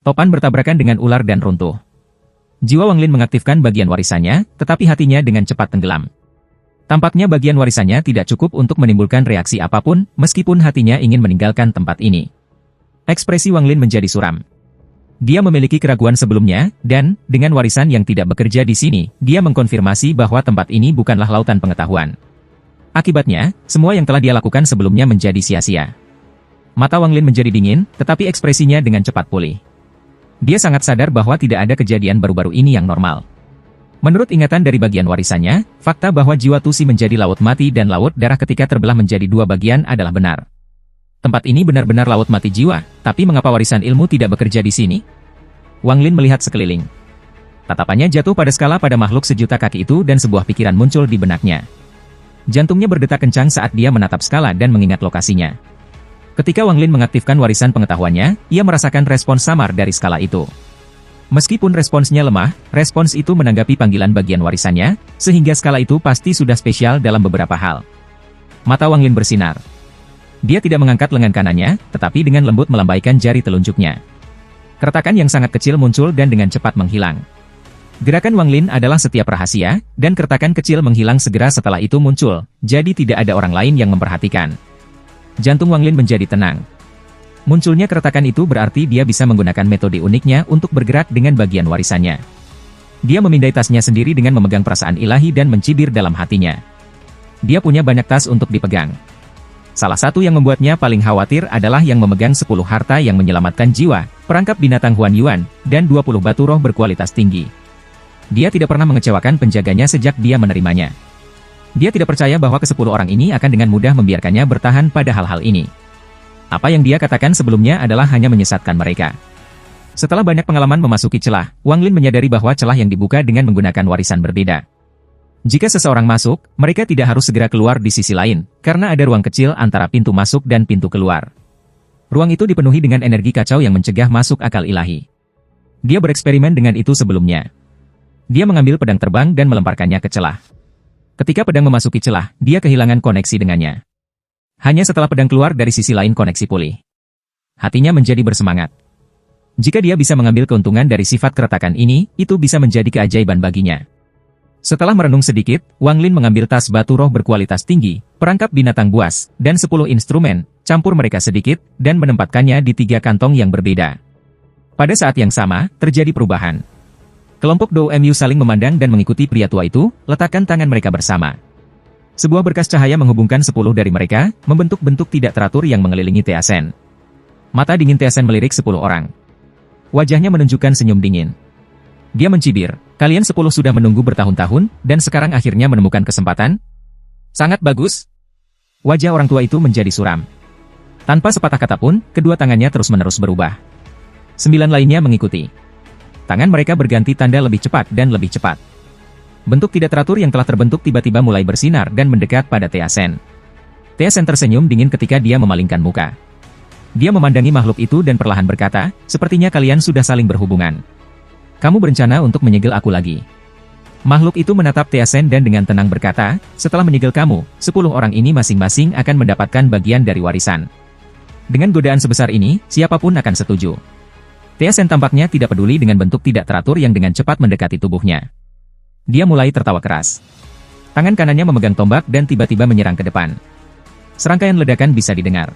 Topan bertabrakan dengan ular dan runtuh. Jiwa Wang Lin mengaktifkan bagian warisannya, tetapi hatinya dengan cepat tenggelam. Tampaknya bagian warisannya tidak cukup untuk menimbulkan reaksi apapun, meskipun hatinya ingin meninggalkan tempat ini. Ekspresi Wang Lin menjadi suram. Dia memiliki keraguan sebelumnya, dan, dengan warisan yang tidak bekerja di sini, dia mengkonfirmasi bahwa tempat ini bukanlah lautan pengetahuan. Akibatnya, semua yang telah dia lakukan sebelumnya menjadi sia-sia. Mata Wang Lin menjadi dingin, tetapi ekspresinya dengan cepat pulih. Dia sangat sadar bahwa tidak ada kejadian baru-baru ini yang normal. Menurut ingatan dari bagian warisannya, fakta bahwa jiwa Tusi menjadi laut mati dan laut darah ketika terbelah menjadi dua bagian adalah benar. Tempat ini benar-benar laut mati jiwa, tapi mengapa warisan ilmu tidak bekerja di sini? Wang Lin melihat sekeliling. Tatapannya jatuh pada skala pada makhluk sejuta kaki itu dan sebuah pikiran muncul di benaknya. Jantungnya berdetak kencang saat dia menatap skala dan mengingat lokasinya. Ketika Wang Lin mengaktifkan warisan pengetahuannya, ia merasakan respons samar dari skala itu. Meskipun responsnya lemah, respons itu menanggapi panggilan bagian warisannya, sehingga skala itu pasti sudah spesial dalam beberapa hal. Mata Wang Lin bersinar. Dia tidak mengangkat lengan kanannya, tetapi dengan lembut melambaikan jari telunjuknya. Keretakan yang sangat kecil muncul dan dengan cepat menghilang. Gerakan Wang Lin adalah setiap rahasia, dan keretakan kecil menghilang segera setelah itu muncul, jadi tidak ada orang lain yang memperhatikan. Jantung Wang Lin menjadi tenang. Munculnya keretakan itu berarti dia bisa menggunakan metode uniknya untuk bergerak dengan bagian warisannya. Dia memindai tasnya sendiri dengan memegang perasaan ilahi dan mencibir dalam hatinya. Dia punya banyak tas untuk dipegang. Salah satu yang membuatnya paling khawatir adalah yang memegang 10 harta yang menyelamatkan jiwa, perangkap binatang Huan Yuan, dan 20 batu roh berkualitas tinggi. Dia tidak pernah mengecewakan penjaganya sejak dia menerimanya. Dia tidak percaya bahwa ke-10 orang ini akan dengan mudah membiarkannya bertahan pada hal-hal ini. Apa yang dia katakan sebelumnya adalah hanya menyesatkan mereka. Setelah banyak pengalaman memasuki celah, Wang Lin menyadari bahwa celah yang dibuka dengan menggunakan warisan berbeda. Jika seseorang masuk, mereka tidak harus segera keluar di sisi lain, karena ada ruang kecil antara pintu masuk dan pintu keluar. Ruang itu dipenuhi dengan energi kacau yang mencegah masuk akal ilahi. Dia bereksperimen dengan itu sebelumnya. Dia mengambil pedang terbang dan melemparkannya ke celah. Ketika pedang memasuki celah, dia kehilangan koneksi dengannya. Hanya setelah pedang keluar dari sisi lain koneksi pulih. Hatinya menjadi bersemangat. Jika dia bisa mengambil keuntungan dari sifat keretakan ini, itu bisa menjadi keajaiban baginya. Setelah merenung sedikit, Wang Lin mengambil tas batu roh berkualitas tinggi, perangkap binatang buas, dan 10 instrumen, campur mereka sedikit, dan menempatkannya di 3 kantong yang berbeda. Pada saat yang sama, terjadi perubahan. Kelompok Dou Mu saling memandang dan mengikuti pria tua itu, letakkan tangan mereka bersama. Sebuah berkas cahaya menghubungkan 10 dari mereka, membentuk bentuk tidak teratur yang mengelilingi Teasen. Mata dingin Teasen melirik 10 orang. Wajahnya menunjukkan senyum dingin. Dia mencibir, kalian 10 sudah menunggu bertahun-tahun, dan sekarang akhirnya menemukan kesempatan? Sangat bagus. Wajah orang tua itu menjadi suram. Tanpa sepatah kata pun, kedua tangannya terus-menerus berubah. 9 lainnya mengikuti. Tangan mereka berganti tanda lebih cepat dan lebih cepat. Bentuk tidak teratur yang telah terbentuk tiba-tiba mulai bersinar dan mendekat pada Teasen. Teasen tersenyum dingin ketika dia memalingkan muka. Dia memandangi makhluk itu dan perlahan berkata, sepertinya kalian sudah saling berhubungan. Kamu berencana untuk menyegel aku lagi. Makhluk itu menatap Teasen dan dengan tenang berkata, setelah menyegel kamu, 10 orang ini masing-masing akan mendapatkan bagian dari warisan. Dengan godaan sebesar ini, siapapun akan setuju. Teasen tampaknya tidak peduli dengan bentuk tidak teratur yang dengan cepat mendekati tubuhnya. Dia mulai tertawa keras. Tangan kanannya memegang tombak dan tiba-tiba menyerang ke depan. Serangkaian ledakan bisa didengar.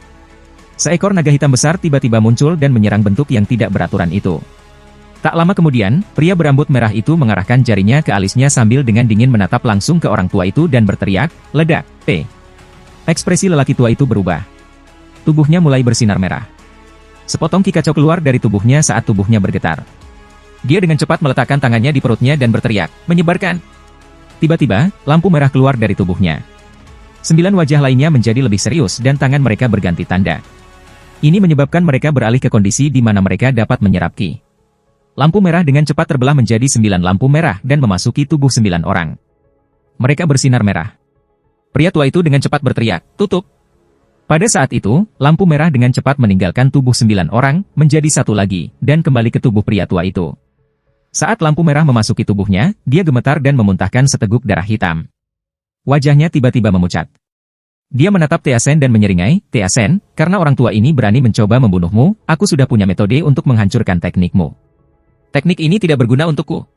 Seekor naga hitam besar tiba-tiba muncul dan menyerang bentuk yang tidak beraturan itu. Tak lama kemudian, pria berambut merah itu mengarahkan jarinya ke alisnya sambil dengan dingin menatap langsung ke orang tua itu dan berteriak, ledak, P. Ekspresi lelaki tua itu berubah. Tubuhnya mulai bersinar merah. Sepotong ki kacau keluar dari tubuhnya saat tubuhnya bergetar. Dia dengan cepat meletakkan tangannya di perutnya dan berteriak, menyebarkan. Tiba-tiba, lampu merah keluar dari tubuhnya. 9 wajah lainnya menjadi lebih serius dan tangan mereka berganti tanda. Ini menyebabkan mereka beralih ke kondisi di mana mereka dapat menyerap ki. Lampu merah dengan cepat terbelah menjadi 9 lampu merah dan memasuki tubuh 9 orang. Mereka bersinar merah. Pria tua itu dengan cepat berteriak, tutup. Pada saat itu, lampu merah dengan cepat meninggalkan tubuh 9 orang, menjadi satu lagi, dan kembali ke tubuh pria tua itu. Saat lampu merah memasuki tubuhnya, dia gemetar dan memuntahkan seteguk darah hitam. Wajahnya tiba-tiba memucat. Dia menatap Teasen dan menyeringai, "Teasen, karena orang tua ini berani mencoba membunuhmu, aku sudah punya metode untuk menghancurkan teknikmu. Teknik ini tidak berguna untukku."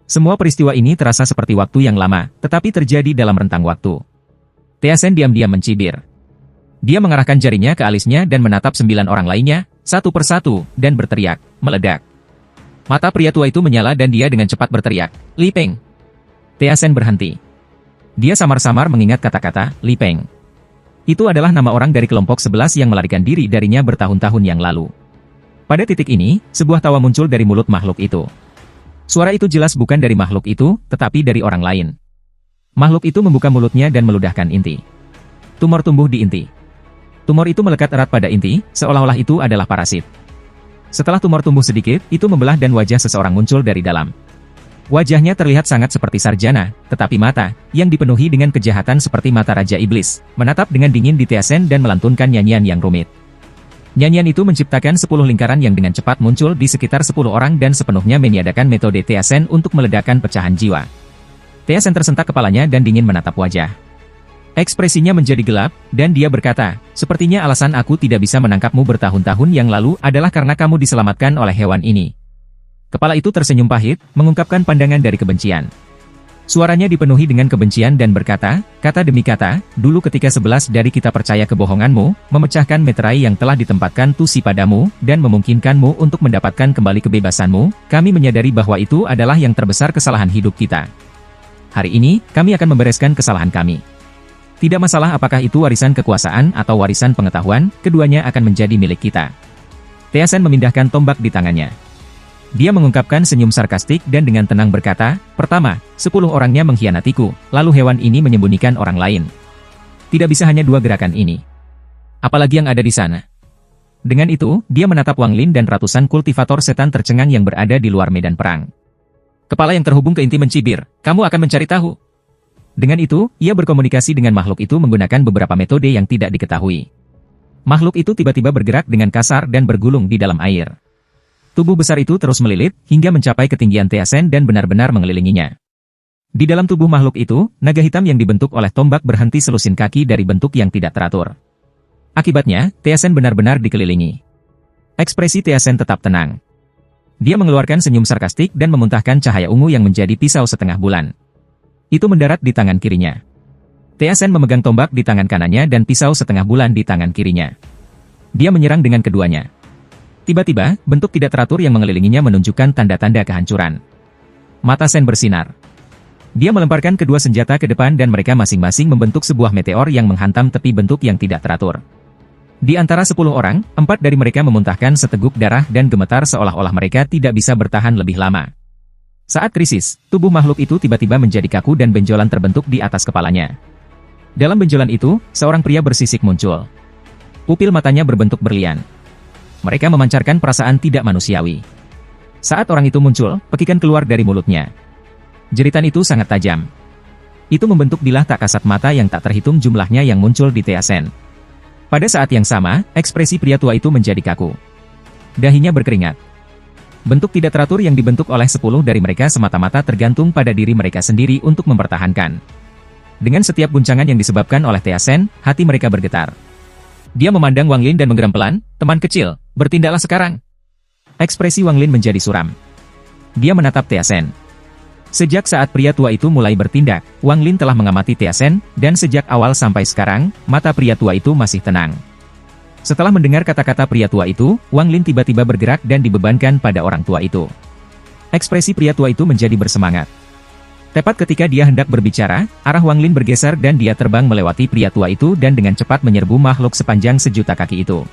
Semua peristiwa ini terasa seperti waktu yang lama, tetapi terjadi dalam rentang waktu. Teasen diam-diam mencibir. Dia mengarahkan jarinya ke alisnya dan menatap 9 orang lainnya, satu persatu, dan berteriak, meledak. Mata pria tua itu menyala dan dia dengan cepat berteriak, "Li Peng!" Teasen berhenti. Dia samar-samar mengingat kata-kata, "Li Peng." Itu adalah nama orang dari kelompok 11 yang melarikan diri darinya bertahun-tahun yang lalu. Pada titik ini, sebuah tawa muncul dari mulut makhluk itu. Suara itu jelas bukan dari makhluk itu, tetapi dari orang lain. Makhluk itu membuka mulutnya dan meludahkan inti. Tumor tumbuh di inti. Tumor itu melekat erat pada inti, seolah-olah itu adalah parasit. Setelah tumor tumbuh sedikit, itu membelah dan wajah seseorang muncul dari dalam. Wajahnya terlihat sangat seperti sarjana, tetapi mata, yang dipenuhi dengan kejahatan seperti mata Raja Iblis, menatap dengan dingin di Teasen dan melantunkan nyanyian yang rumit. Nyanyian itu menciptakan 10 lingkaran yang dengan cepat muncul di sekitar 10 orang dan sepenuhnya meniadakan metode Teasen untuk meledakkan pecahan jiwa. Teasen tersentak kepalanya dan dingin menatap wajah. Ekspresinya menjadi gelap, dan dia berkata, "Sepertinya alasan aku tidak bisa menangkapmu bertahun-tahun yang lalu adalah karena kamu diselamatkan oleh hewan ini." Kepala itu tersenyum pahit, mengungkapkan pandangan dari kebencian. Suaranya dipenuhi dengan kebencian dan berkata, kata demi kata, "Dulu ketika 11 dari kita percaya kebohonganmu, memecahkan meterai yang telah ditempatkan Tusi padamu, dan memungkinkanmu untuk mendapatkan kembali kebebasanmu, kami menyadari bahwa itu adalah yang terbesar kesalahan hidup kita. Hari ini, kami akan membereskan kesalahan kami. Tidak masalah apakah itu warisan kekuasaan atau warisan pengetahuan, keduanya akan menjadi milik kita." Teasen memindahkan tombak di tangannya. Dia mengungkapkan senyum sarkastik dan dengan tenang berkata, "Pertama, 10 orangnya mengkhianatiku, lalu hewan ini menyembunyikan orang lain. Tidak bisa hanya 2 gerakan ini. Apalagi yang ada di sana." Dengan itu, dia menatap Wang Lin dan ratusan kultivator setan tercengang yang berada di luar medan perang. Kepala yang terhubung ke inti mencibir, "Kamu akan mencari tahu." Dengan itu, ia berkomunikasi dengan makhluk itu menggunakan beberapa metode yang tidak diketahui. Makhluk itu tiba-tiba bergerak dengan kasar dan bergulung di dalam air. Tubuh besar itu terus melilit, hingga mencapai ketinggian Teasen dan benar-benar mengelilinginya. Di dalam tubuh makhluk itu, naga hitam yang dibentuk oleh tombak berhenti selusin kaki dari bentuk yang tidak teratur. Akibatnya, Teasen benar-benar dikelilingi. Ekspresi Teasen tetap tenang. Dia mengeluarkan senyum sarkastik dan memuntahkan cahaya ungu yang menjadi pisau setengah bulan. Itu mendarat di tangan kirinya. Teasen memegang tombak di tangan kanannya dan pisau setengah bulan di tangan kirinya. Dia menyerang dengan keduanya. Tiba-tiba, bentuk tidak teratur yang mengelilinginya menunjukkan tanda-tanda kehancuran. Mata Sen bersinar. Dia melemparkan kedua senjata ke depan dan mereka masing-masing membentuk sebuah meteor yang menghantam tepi bentuk yang tidak teratur. Di antara 10 orang, 4 dari mereka memuntahkan seteguk darah dan gemetar seolah-olah mereka tidak bisa bertahan lebih lama. Saat krisis, tubuh makhluk itu tiba-tiba menjadi kaku dan benjolan terbentuk di atas kepalanya. Dalam benjolan itu, seorang pria bersisik muncul. Pupil matanya berbentuk berlian. Mereka memancarkan perasaan tidak manusiawi. Saat orang itu muncul, pekikan keluar dari mulutnya. Jeritan itu sangat tajam. Itu membentuk bilah tak kasat mata yang tak terhitung jumlahnya yang muncul di Teasen. Pada saat yang sama, ekspresi pria tua itu menjadi kaku. Dahinya berkeringat. Bentuk tidak teratur yang dibentuk oleh 10 dari mereka semata-mata tergantung pada diri mereka sendiri untuk mempertahankan. Dengan setiap guncangan yang disebabkan oleh Teasen, hati mereka bergetar. Dia memandang Wang Lin dan menggeram pelan, "Teman kecil, bertindaklah sekarang." Ekspresi Wang Lin menjadi suram. Dia menatap Teasen. Sejak saat pria tua itu mulai bertindak, Wang Lin telah mengamati Teasen, dan sejak awal sampai sekarang, mata pria tua itu masih tenang. Setelah mendengar kata-kata pria tua itu, Wang Lin tiba-tiba bergerak dan dibebankan pada orang tua itu. Ekspresi pria tua itu menjadi bersemangat. Tepat ketika dia hendak berbicara, arah Wang Lin bergeser dan dia terbang melewati pria tua itu dan dengan cepat menyerbu makhluk sepanjang 1.000.000 kaki itu.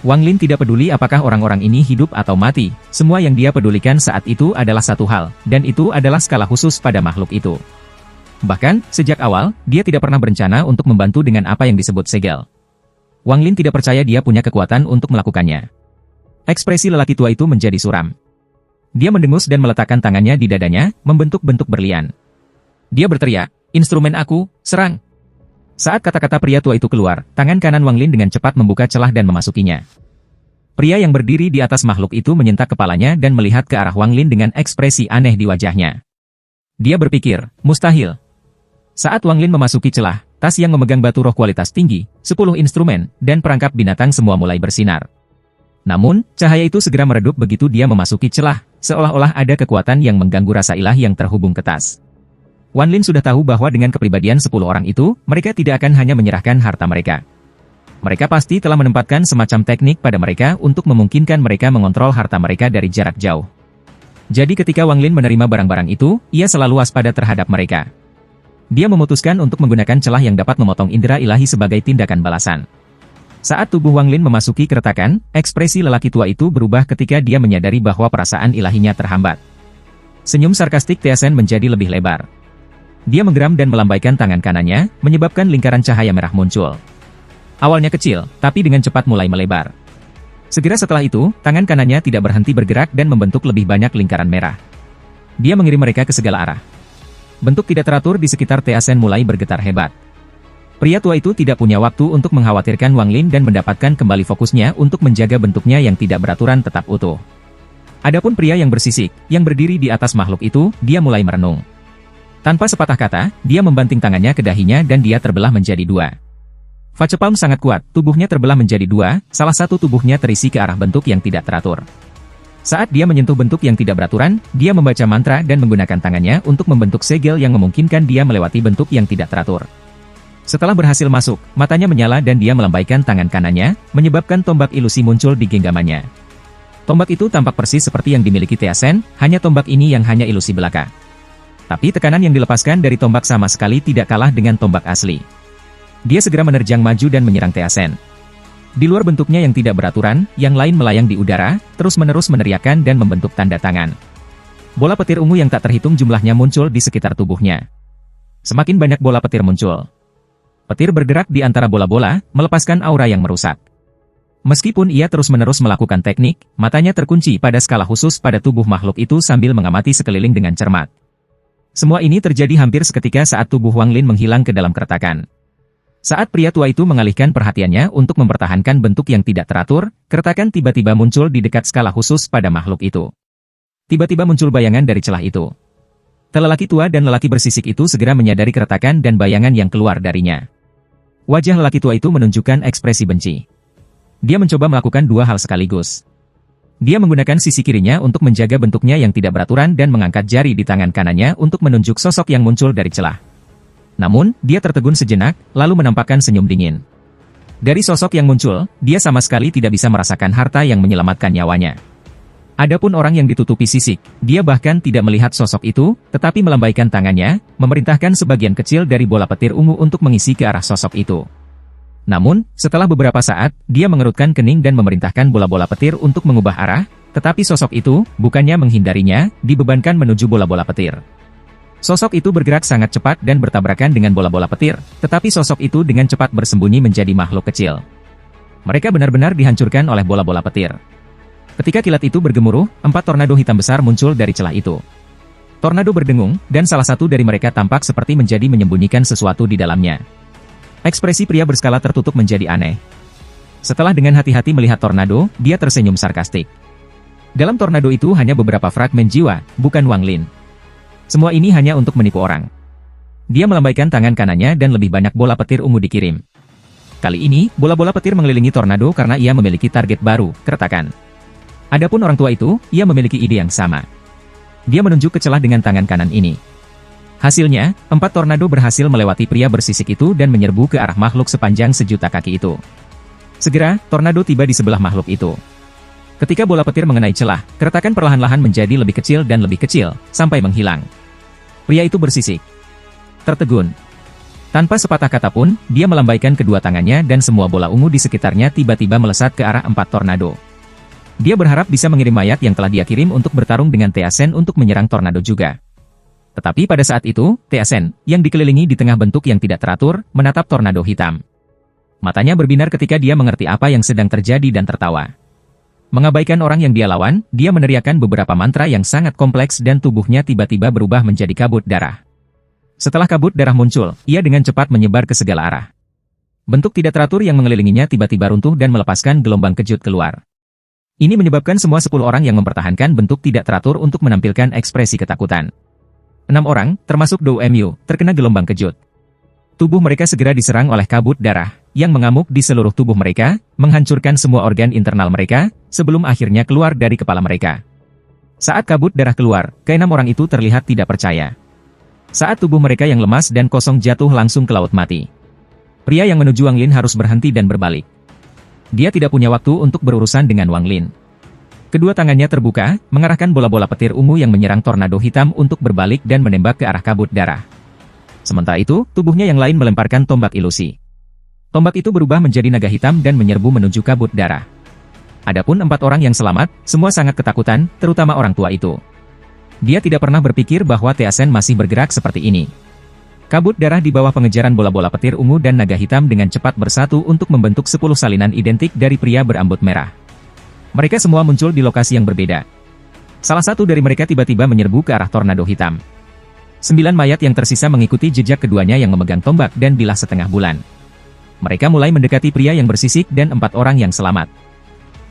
Wang Lin tidak peduli apakah orang-orang ini hidup atau mati, semua yang dia pedulikan saat itu adalah satu hal, dan itu adalah skala khusus pada makhluk itu. Bahkan, sejak awal, dia tidak pernah berencana untuk membantu dengan apa yang disebut segel. Wang Lin tidak percaya dia punya kekuatan untuk melakukannya. Ekspresi lelaki tua itu menjadi suram. Dia mendengus dan meletakkan tangannya di dadanya, membentuk bentuk berlian. Dia berteriak, "Instrumen aku, serang!" Saat kata-kata pria tua itu keluar, tangan kanan Wang Lin dengan cepat membuka celah dan memasukinya. Pria yang berdiri di atas makhluk itu menyentak kepalanya dan melihat ke arah Wang Lin dengan ekspresi aneh di wajahnya. Dia berpikir, mustahil. Saat Wang Lin memasuki celah, tas yang memegang batu roh kualitas tinggi, 10 instrumen, dan perangkap binatang semua mulai bersinar. Namun, cahaya itu segera meredup begitu dia memasuki celah, seolah-olah ada kekuatan yang mengganggu rasa ilah yang terhubung ke tas. Wan Lin sudah tahu bahwa dengan kepribadian 10 orang itu, mereka tidak akan hanya menyerahkan harta mereka. Mereka pasti telah menempatkan semacam teknik pada mereka untuk memungkinkan mereka mengontrol harta mereka dari jarak jauh. Jadi ketika Wang Lin menerima barang-barang itu, ia selalu waspada terhadap mereka. Dia memutuskan untuk menggunakan celah yang dapat memotong indera ilahi sebagai tindakan balasan. Saat tubuh Wang Lin memasuki keretakan, ekspresi lelaki tua itu berubah ketika dia menyadari bahwa perasaan ilahinya terhambat. Senyum sarkastik Teasen menjadi lebih lebar. Dia menggeram dan melambaikan tangan kanannya, menyebabkan lingkaran cahaya merah muncul. Awalnya kecil, tapi dengan cepat mulai melebar. Segera setelah itu, tangan kanannya tidak berhenti bergerak dan membentuk lebih banyak lingkaran merah. Dia mengirim mereka ke segala arah. Bentuk tidak teratur di sekitar Teasen mulai bergetar hebat. Pria tua itu tidak punya waktu untuk mengkhawatirkan Wang Lin dan mendapatkan kembali fokusnya untuk menjaga bentuknya yang tidak beraturan tetap utuh. Adapun pria yang bersisik, yang berdiri di atas makhluk itu, dia mulai merenung. Tanpa sepatah kata, dia membanting tangannya ke dahinya dan dia terbelah menjadi dua. Facepalm sangat kuat, tubuhnya terbelah menjadi dua, salah satu tubuhnya terisi ke arah bentuk yang tidak teratur. Saat dia menyentuh bentuk yang tidak beraturan, dia membaca mantra dan menggunakan tangannya untuk membentuk segel yang memungkinkan dia melewati bentuk yang tidak teratur. Setelah berhasil masuk, matanya menyala dan dia melambaikan tangan kanannya, menyebabkan tombak ilusi muncul di genggamannya. Tombak itu tampak persis seperti yang dimiliki Teasen, hanya tombak ini yang hanya ilusi belaka. Tapi tekanan yang dilepaskan dari tombak sama sekali tidak kalah dengan tombak asli. Dia segera menerjang maju dan menyerang Teasen. Di luar bentuknya yang tidak beraturan, yang lain melayang di udara, terus-menerus meneriakkan dan membentuk tanda tangan. Bola petir ungu yang tak terhitung jumlahnya muncul di sekitar tubuhnya. Semakin banyak bola petir muncul. Petir bergerak di antara bola-bola, melepaskan aura yang merusak. Meskipun ia terus-menerus melakukan teknik, matanya terkunci pada skala khusus pada tubuh makhluk itu sambil mengamati sekeliling dengan cermat. Semua ini terjadi hampir seketika saat tubuh Wang Lin menghilang ke dalam keretakan. Saat pria tua itu mengalihkan perhatiannya untuk mempertahankan bentuk yang tidak teratur, keretakan tiba-tiba muncul di dekat skala khusus pada makhluk itu. Tiba-tiba muncul bayangan dari celah itu. Lelaki tua dan lelaki bersisik itu segera menyadari keretakan dan bayangan yang keluar darinya. Wajah lelaki tua itu menunjukkan ekspresi benci. Dia mencoba melakukan dua hal sekaligus. Dia menggunakan sisi kirinya untuk menjaga bentuknya yang tidak beraturan dan mengangkat jari di tangan kanannya untuk menunjuk sosok yang muncul dari celah. Namun, dia tertegun sejenak, lalu menampakkan senyum dingin. Dari sosok yang muncul, dia sama sekali tidak bisa merasakan harta yang menyelamatkan nyawanya. Adapun orang yang ditutupi sisik, dia bahkan tidak melihat sosok itu, tetapi melambaikan tangannya, memerintahkan sebagian kecil dari bola petir ungu untuk mengisi ke arah sosok itu. Namun, setelah beberapa saat, dia mengerutkan kening dan memerintahkan bola-bola petir untuk mengubah arah, tetapi sosok itu, bukannya menghindarinya, dibebankan menuju bola-bola petir. Sosok itu bergerak sangat cepat dan bertabrakan dengan bola-bola petir, tetapi sosok itu dengan cepat bersembunyi menjadi makhluk kecil. Mereka benar-benar dihancurkan oleh bola-bola petir. Ketika kilat itu bergemuruh, 4 tornado hitam besar muncul dari celah itu. Tornado berdengung, dan salah satu dari mereka tampak seperti menjadi menyembunyikan sesuatu di dalamnya. Ekspresi pria berskala tertutup menjadi aneh. Setelah dengan hati-hati melihat tornado, dia tersenyum sarkastik. Dalam tornado itu hanya beberapa fragmen jiwa, bukan Wang Lin. Semua ini hanya untuk menipu orang. Dia melambaikan tangan kanannya dan lebih banyak bola petir ungu dikirim. Kali ini, bola-bola petir mengelilingi tornado karena ia memiliki target baru, keretakan. Adapun orang tua itu, ia memiliki ide yang sama. Dia menunjuk ke celah dengan tangan kanan ini. Hasilnya, 4 tornado berhasil melewati pria bersisik itu dan menyerbu ke arah makhluk sepanjang 1.000.000 kaki itu. Segera, tornado tiba di sebelah makhluk itu. Ketika bola petir mengenai celah, keretakan perlahan-lahan menjadi lebih kecil dan lebih kecil, sampai menghilang. Pria itu bersisik. Tertegun. Tanpa sepatah kata pun, dia melambaikan kedua tangannya dan semua bola ungu di sekitarnya tiba-tiba melesat ke arah 4 tornado. Dia berharap bisa mengirim mayat yang telah dia kirim untuk bertarung dengan Teasen untuk menyerang tornado juga. Tetapi pada saat itu, Teasen, yang dikelilingi di tengah bentuk yang tidak teratur, menatap tornado hitam. Matanya berbinar ketika dia mengerti apa yang sedang terjadi dan tertawa. Mengabaikan orang yang dia lawan, dia meneriakkan beberapa mantra yang sangat kompleks dan tubuhnya tiba-tiba berubah menjadi kabut darah. Setelah kabut darah muncul, ia dengan cepat menyebar ke segala arah. Bentuk tidak teratur yang mengelilinginya tiba-tiba runtuh dan melepaskan gelombang kejut keluar. Ini menyebabkan semua 10 orang yang mempertahankan bentuk tidak teratur untuk menampilkan ekspresi ketakutan. 6 orang, termasuk Dou Mu, terkena gelombang kejut. Tubuh mereka segera diserang oleh kabut darah, yang mengamuk di seluruh tubuh mereka, menghancurkan semua organ internal mereka, sebelum akhirnya keluar dari kepala mereka. Saat kabut darah keluar, ke-6 orang itu terlihat tidak percaya. Saat tubuh mereka yang lemas dan kosong jatuh langsung ke laut mati. Pria yang menuju Wang Lin harus berhenti dan berbalik. Dia tidak punya waktu untuk berurusan dengan Wang Lin. Kedua tangannya terbuka, mengarahkan bola-bola petir ungu yang menyerang tornado hitam untuk berbalik dan menembak ke arah kabut darah. Sementara itu, tubuhnya yang lain melemparkan tombak ilusi. Tombak itu berubah menjadi naga hitam dan menyerbu menuju kabut darah. Adapun 4 orang yang selamat, semua sangat ketakutan, terutama orang tua itu. Dia tidak pernah berpikir bahwa Teasen masih bergerak seperti ini. Kabut darah di bawah pengejaran bola-bola petir ungu dan naga hitam dengan cepat bersatu untuk membentuk 10 salinan identik dari pria berambut merah. Mereka semua muncul di lokasi yang berbeda. Salah satu dari mereka tiba-tiba menyerbu ke arah tornado hitam. 9 mayat yang tersisa mengikuti jejak keduanya yang memegang tombak dan bilah setengah bulan. Mereka mulai mendekati pria yang bersisik dan 4 orang yang selamat.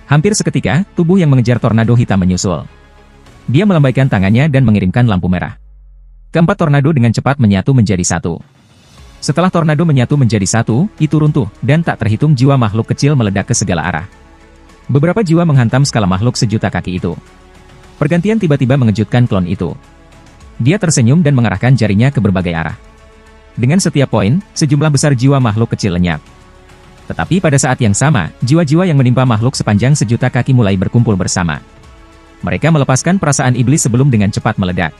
Hampir seketika, tubuh yang mengejar tornado hitam menyusul. Dia melambaikan tangannya dan mengirimkan lampu merah. Keempat tornado dengan cepat menyatu menjadi satu. Setelah tornado menyatu menjadi satu, itu runtuh, dan tak terhitung jiwa makhluk kecil meledak ke segala arah. Beberapa jiwa menghantam skala makhluk sejuta kaki itu. Pergantian tiba-tiba mengejutkan klon itu. Dia tersenyum dan mengarahkan jarinya ke berbagai arah. Dengan setiap poin, sejumlah besar jiwa makhluk kecil lenyap. Tetapi pada saat yang sama, jiwa-jiwa yang menimpa makhluk sepanjang sejuta kaki mulai berkumpul bersama. Mereka melepaskan perasaan iblis sebelum dengan cepat meledak.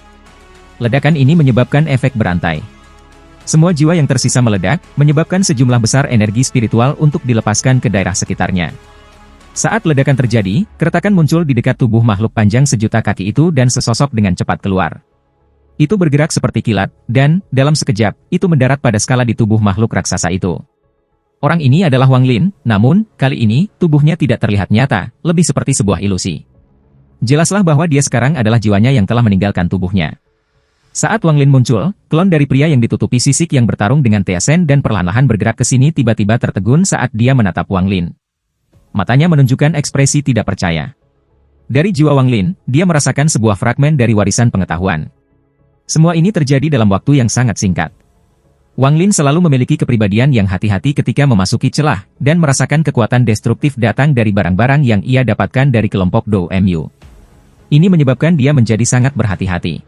Ledakan ini menyebabkan efek berantai. Semua jiwa yang tersisa meledak, menyebabkan sejumlah besar energi spiritual untuk dilepaskan ke daerah sekitarnya. Saat ledakan terjadi, keretakan muncul di dekat tubuh makhluk panjang sejuta kaki itu dan sesosok dengan cepat keluar. Itu bergerak seperti kilat, dan, dalam sekejap, itu mendarat pada skala di tubuh makhluk raksasa itu. Orang ini adalah Wang Lin, namun, kali ini, tubuhnya tidak terlihat nyata, lebih seperti sebuah ilusi. Jelaslah bahwa dia sekarang adalah jiwanya yang telah meninggalkan tubuhnya. Saat Wang Lin muncul, klon dari pria yang ditutupi sisik yang bertarung dengan Teasen dan perlahan-lahan bergerak ke sini tiba-tiba tertegun saat dia menatap Wang Lin. Matanya menunjukkan ekspresi tidak percaya. Dari jiwa Wang Lin, dia merasakan sebuah fragmen dari warisan pengetahuan. Semua ini terjadi dalam waktu yang sangat singkat. Wang Lin selalu memiliki kepribadian yang hati-hati ketika memasuki celah, dan merasakan kekuatan destruktif datang dari barang-barang yang ia dapatkan dari kelompok Dou Mu. Ini menyebabkan dia menjadi sangat berhati-hati.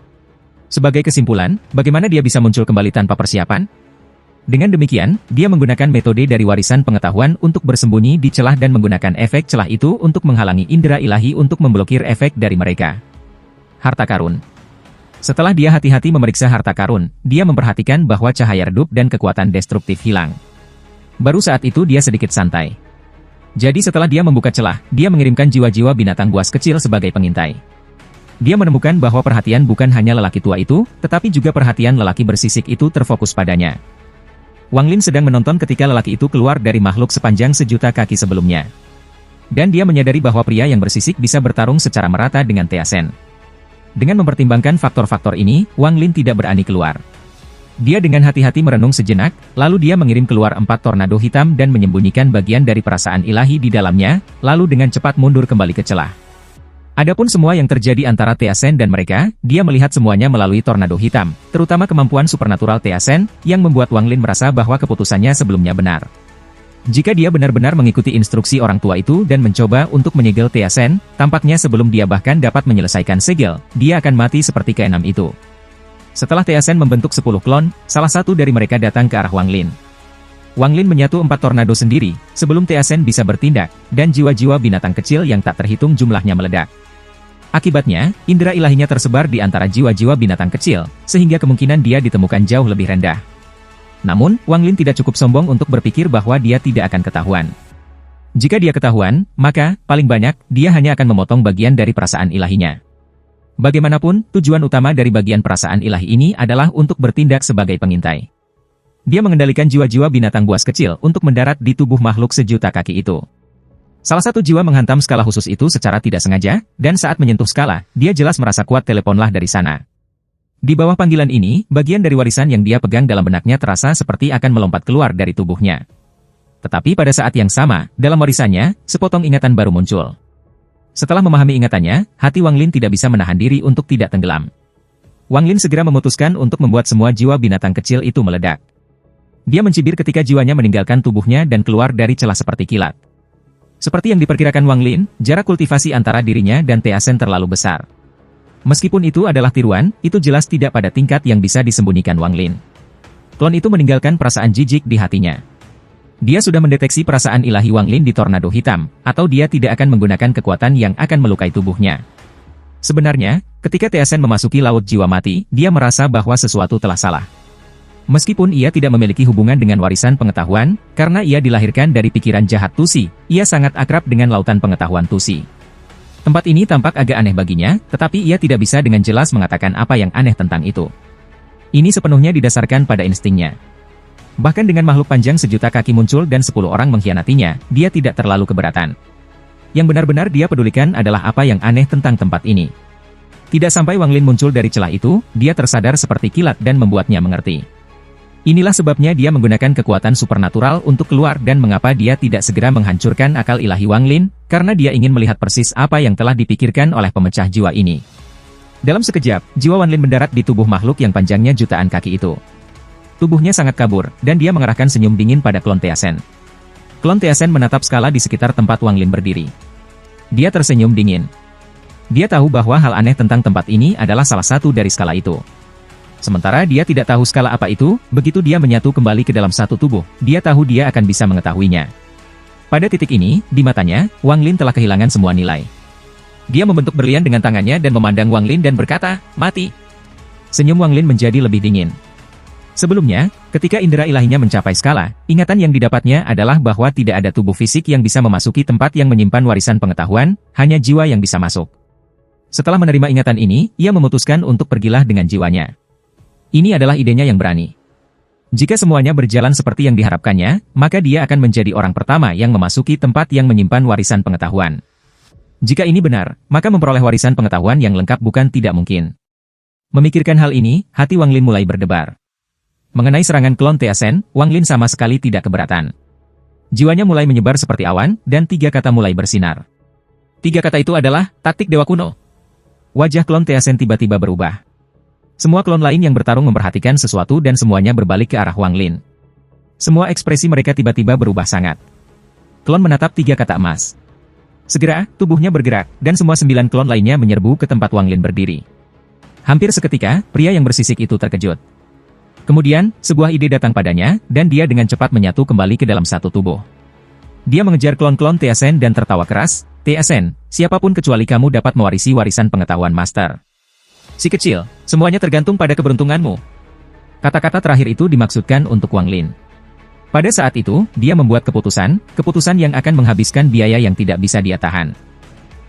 Sebagai kesimpulan, bagaimana dia bisa muncul kembali tanpa persiapan? Dengan demikian, dia menggunakan metode dari warisan pengetahuan untuk bersembunyi di celah dan menggunakan efek celah itu untuk menghalangi indera ilahi untuk memblokir efek dari mereka. Harta karun. Setelah dia hati-hati memeriksa harta karun, dia memperhatikan bahwa cahaya redup dan kekuatan destruktif hilang. Baru saat itu dia sedikit santai. Jadi setelah dia membuka celah, dia mengirimkan jiwa-jiwa binatang buas kecil sebagai pengintai. Dia menemukan bahwa perhatian bukan hanya lelaki tua itu, tetapi juga perhatian lelaki bersisik itu terfokus padanya. Wang Lin sedang menonton ketika lelaki itu keluar dari makhluk sepanjang sejuta kaki sebelumnya. Dan dia menyadari bahwa pria yang bersisik bisa bertarung secara merata dengan Teasen. Dengan mempertimbangkan faktor-faktor ini, Wang Lin tidak berani keluar. Dia dengan hati-hati merenung sejenak, lalu dia mengirim keluar 4 tornado hitam dan menyembunyikan bagian dari perasaan ilahi di dalamnya, lalu dengan cepat mundur kembali ke celah. Adapun semua yang terjadi antara Teasen dan mereka, dia melihat semuanya melalui tornado hitam, terutama kemampuan supernatural Teasen, yang membuat Wang Lin merasa bahwa keputusannya sebelumnya benar. Jika dia benar-benar mengikuti instruksi orang tua itu dan mencoba untuk menyegel Teasen, tampaknya sebelum dia bahkan dapat menyelesaikan segel, dia akan mati seperti ke-6 itu. Setelah Teasen membentuk 10 klon, salah satu dari mereka datang ke arah Wang Lin. Wang Lin menyatu 4 tornado sendiri, sebelum Teasen bisa bertindak, dan jiwa-jiwa binatang kecil yang tak terhitung jumlahnya meledak. Akibatnya, indera ilahinya tersebar di antara jiwa-jiwa binatang kecil, sehingga kemungkinan dia ditemukan jauh lebih rendah. Namun, Wang Lin tidak cukup sombong untuk berpikir bahwa dia tidak akan ketahuan. Jika dia ketahuan, maka, paling banyak, dia hanya akan memotong bagian dari perasaan ilahinya. Bagaimanapun, tujuan utama dari bagian perasaan ilahi ini adalah untuk bertindak sebagai pengintai. Dia mengendalikan jiwa-jiwa binatang buas kecil untuk mendarat di tubuh makhluk sejuta kaki itu. Salah satu jiwa menghantam skala khusus itu secara tidak sengaja, dan saat menyentuh skala, dia jelas merasa kuat teleponlah dari sana. Di bawah panggilan ini, bagian dari warisan yang dia pegang dalam benaknya terasa seperti akan melompat keluar dari tubuhnya. Tetapi pada saat yang sama, dalam warisannya, sepotong ingatan baru muncul. Setelah memahami ingatannya, hati Wang Lin tidak bisa menahan diri untuk tidak tenggelam. Wang Lin segera memutuskan untuk membuat semua jiwa binatang kecil itu meledak. Dia mencibir ketika jiwanya meninggalkan tubuhnya dan keluar dari celah seperti kilat. Seperti yang diperkirakan Wang Lin, jarak kultivasi antara dirinya dan Teasen terlalu besar. Meskipun itu adalah tiruan, itu jelas tidak pada tingkat yang bisa disembunyikan Wang Lin. Klon itu meninggalkan perasaan jijik di hatinya. Dia sudah mendeteksi perasaan ilahi Wang Lin di tornado hitam, atau dia tidak akan menggunakan kekuatan yang akan melukai tubuhnya. Sebenarnya, ketika Teasen memasuki laut jiwa mati, dia merasa bahwa sesuatu telah salah. Meskipun ia tidak memiliki hubungan dengan warisan pengetahuan, karena ia dilahirkan dari pikiran jahat Tusi, ia sangat akrab dengan lautan pengetahuan Tusi. Tempat ini tampak agak aneh baginya, tetapi ia tidak bisa dengan jelas mengatakan apa yang aneh tentang itu. Ini sepenuhnya didasarkan pada instingnya. Bahkan dengan makhluk panjang sejuta kaki muncul dan 10 orang mengkhianatinya, dia tidak terlalu keberatan. Yang benar-benar dia pedulikan adalah apa yang aneh tentang tempat ini. Tidak sampai Wang Lin muncul dari celah itu, dia tersadar seperti kilat dan membuatnya mengerti. Inilah sebabnya dia menggunakan kekuatan supernatural untuk keluar dan mengapa dia tidak segera menghancurkan akal ilahi Wang Lin, karena dia ingin melihat persis apa yang telah dipikirkan oleh pemecah jiwa ini. Dalam sekejap, jiwa Wang Lin mendarat di tubuh makhluk yang panjangnya jutaan kaki itu. Tubuhnya sangat kabur, dan dia mengerahkan senyum dingin pada klon Teasen. Klon Teasen menatap skala di sekitar tempat Wang Lin berdiri. Dia tersenyum dingin. Dia tahu bahwa hal aneh tentang tempat ini adalah salah satu dari skala itu. Sementara dia tidak tahu skala apa itu, begitu dia menyatu kembali ke dalam satu tubuh, dia tahu dia akan bisa mengetahuinya. Pada titik ini, di matanya, Wang Lin telah kehilangan semua nilai. Dia membentuk berlian dengan tangannya dan memandang Wang Lin dan berkata, "Mati." Senyum Wang Lin menjadi lebih dingin. Sebelumnya, ketika indera ilahinya mencapai skala, ingatan yang didapatnya adalah bahwa tidak ada tubuh fisik yang bisa memasuki tempat yang menyimpan warisan pengetahuan, hanya jiwa yang bisa masuk. Setelah menerima ingatan ini, ia memutuskan untuk pergilah dengan jiwanya. Ini adalah idenya yang berani. Jika semuanya berjalan seperti yang diharapkannya, maka dia akan menjadi orang pertama yang memasuki tempat yang menyimpan warisan pengetahuan. Jika ini benar, maka memperoleh warisan pengetahuan yang lengkap bukan tidak mungkin. Memikirkan hal ini, hati Wang Lin mulai berdebar. Mengenai serangan klon Teasen, Wang Lin sama sekali tidak keberatan. Jiwanya mulai menyebar seperti awan, dan 3 kata mulai bersinar. 3 kata itu adalah, taktik dewa kuno. Wajah klon Teasen tiba-tiba berubah. Semua klon lain yang bertarung memperhatikan sesuatu dan semuanya berbalik ke arah Wang Lin. Semua ekspresi mereka tiba-tiba berubah sangat. Klon menatap 3 kata emas. Segera, tubuhnya bergerak, dan semua 9 klon lainnya menyerbu ke tempat Wang Lin berdiri. Hampir seketika, pria yang bersisik itu terkejut. Kemudian, sebuah ide datang padanya, dan dia dengan cepat menyatu kembali ke dalam satu tubuh. Dia mengejar klon-klon Teasen dan tertawa keras, "Teasen, siapapun kecuali kamu dapat mewarisi warisan pengetahuan Master. Si kecil, semuanya tergantung pada keberuntunganmu." Kata-kata terakhir itu dimaksudkan untuk Wang Lin. Pada saat itu, dia membuat keputusan yang akan menghabiskan biaya yang tidak bisa dia tahan.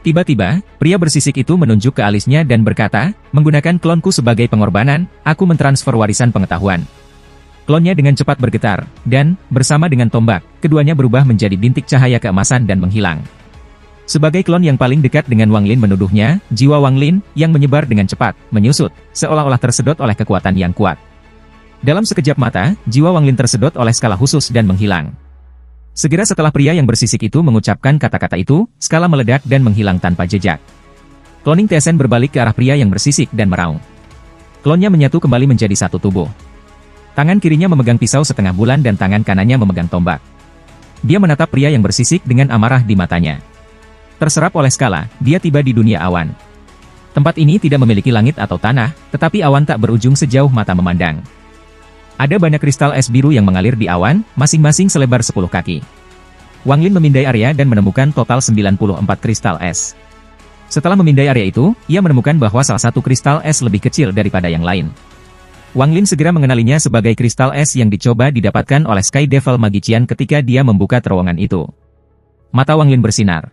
Tiba-tiba, pria bersisik itu menunjuk ke alisnya dan berkata, "Menggunakan klonku sebagai pengorbanan, aku mentransfer warisan pengetahuan." Klonnya dengan cepat bergetar, dan, bersama dengan tombak, keduanya berubah menjadi bintik cahaya keemasan dan menghilang. Sebagai klon yang paling dekat dengan Wang Lin menuduhnya, jiwa Wang Lin, yang menyebar dengan cepat, menyusut, seolah-olah tersedot oleh kekuatan yang kuat. Dalam sekejap mata, jiwa Wang Lin tersedot oleh skala khusus dan menghilang. Segera setelah pria yang bersisik itu mengucapkan kata-kata itu, skala meledak dan menghilang tanpa jejak. Cloning Teasen berbalik ke arah pria yang bersisik dan meraung. Klonnya menyatu kembali menjadi satu tubuh. Tangan kirinya memegang pisau setengah bulan dan tangan kanannya memegang tombak. Dia menatap pria yang bersisik dengan amarah di matanya. Terserap oleh skala, dia tiba di dunia awan. Tempat ini tidak memiliki langit atau tanah, tetapi awan tak berujung sejauh mata memandang. Ada banyak kristal es biru yang mengalir di awan, masing-masing selebar 10 kaki. Wang Lin memindai area dan menemukan total 94 kristal es. Setelah memindai area itu, ia menemukan bahwa salah satu kristal es lebih kecil daripada yang lain. Wang Lin segera mengenalinya sebagai kristal es yang dicoba didapatkan oleh Sky Devil Magician ketika dia membuka terowongan itu. Mata Wang Lin bersinar.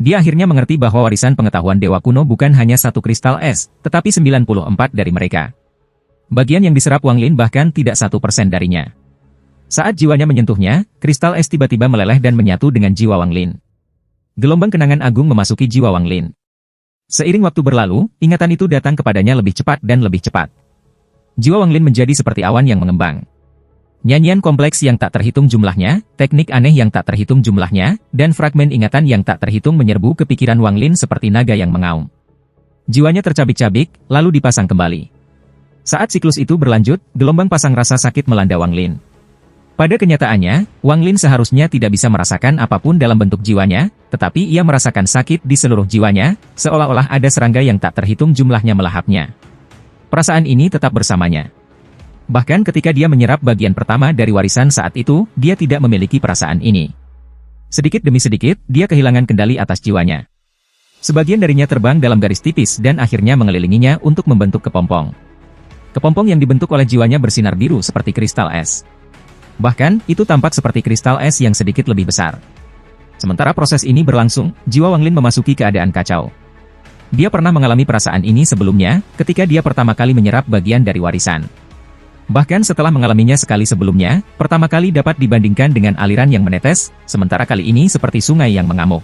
Dia akhirnya mengerti bahwa warisan pengetahuan dewa kuno bukan hanya satu kristal es, tetapi 94 dari mereka. Bagian yang diserap Wang Lin bahkan tidak 1% darinya. Saat jiwanya menyentuhnya, kristal es tiba-tiba meleleh dan menyatu dengan jiwa Wang Lin. Gelombang kenangan agung memasuki jiwa Wang Lin. Seiring waktu berlalu, ingatan itu datang kepadanya lebih cepat dan lebih cepat. Jiwa Wang Lin menjadi seperti awan yang mengembang. Nyanyian kompleks yang tak terhitung jumlahnya, teknik aneh yang tak terhitung jumlahnya, dan fragmen ingatan yang tak terhitung menyerbu ke pikiran Wang Lin seperti naga yang mengaum. Jiwanya tercabik-cabik, lalu dipasang kembali. Saat siklus itu berlanjut, gelombang pasang rasa sakit melanda Wang Lin. Pada kenyataannya, Wang Lin seharusnya tidak bisa merasakan apapun dalam bentuk jiwanya, tetapi ia merasakan sakit di seluruh jiwanya, seolah-olah ada serangga yang tak terhitung jumlahnya melahapnya. Perasaan ini tetap bersamanya. Bahkan ketika dia menyerap bagian pertama dari warisan saat itu, dia tidak memiliki perasaan ini. Sedikit demi sedikit, dia kehilangan kendali atas jiwanya. Sebagian darinya terbang dalam garis tipis dan akhirnya mengelilinginya untuk membentuk kepompong. Kepompong yang dibentuk oleh jiwanya bersinar biru seperti kristal es. Bahkan, itu tampak seperti kristal es yang sedikit lebih besar. Sementara proses ini berlangsung, jiwa Wang Lin memasuki keadaan kacau. Dia pernah mengalami perasaan ini sebelumnya, ketika dia pertama kali menyerap bagian dari warisan. Bahkan setelah mengalaminya sekali sebelumnya, pertama kali dapat dibandingkan dengan aliran yang menetes, sementara kali ini seperti sungai yang mengamuk.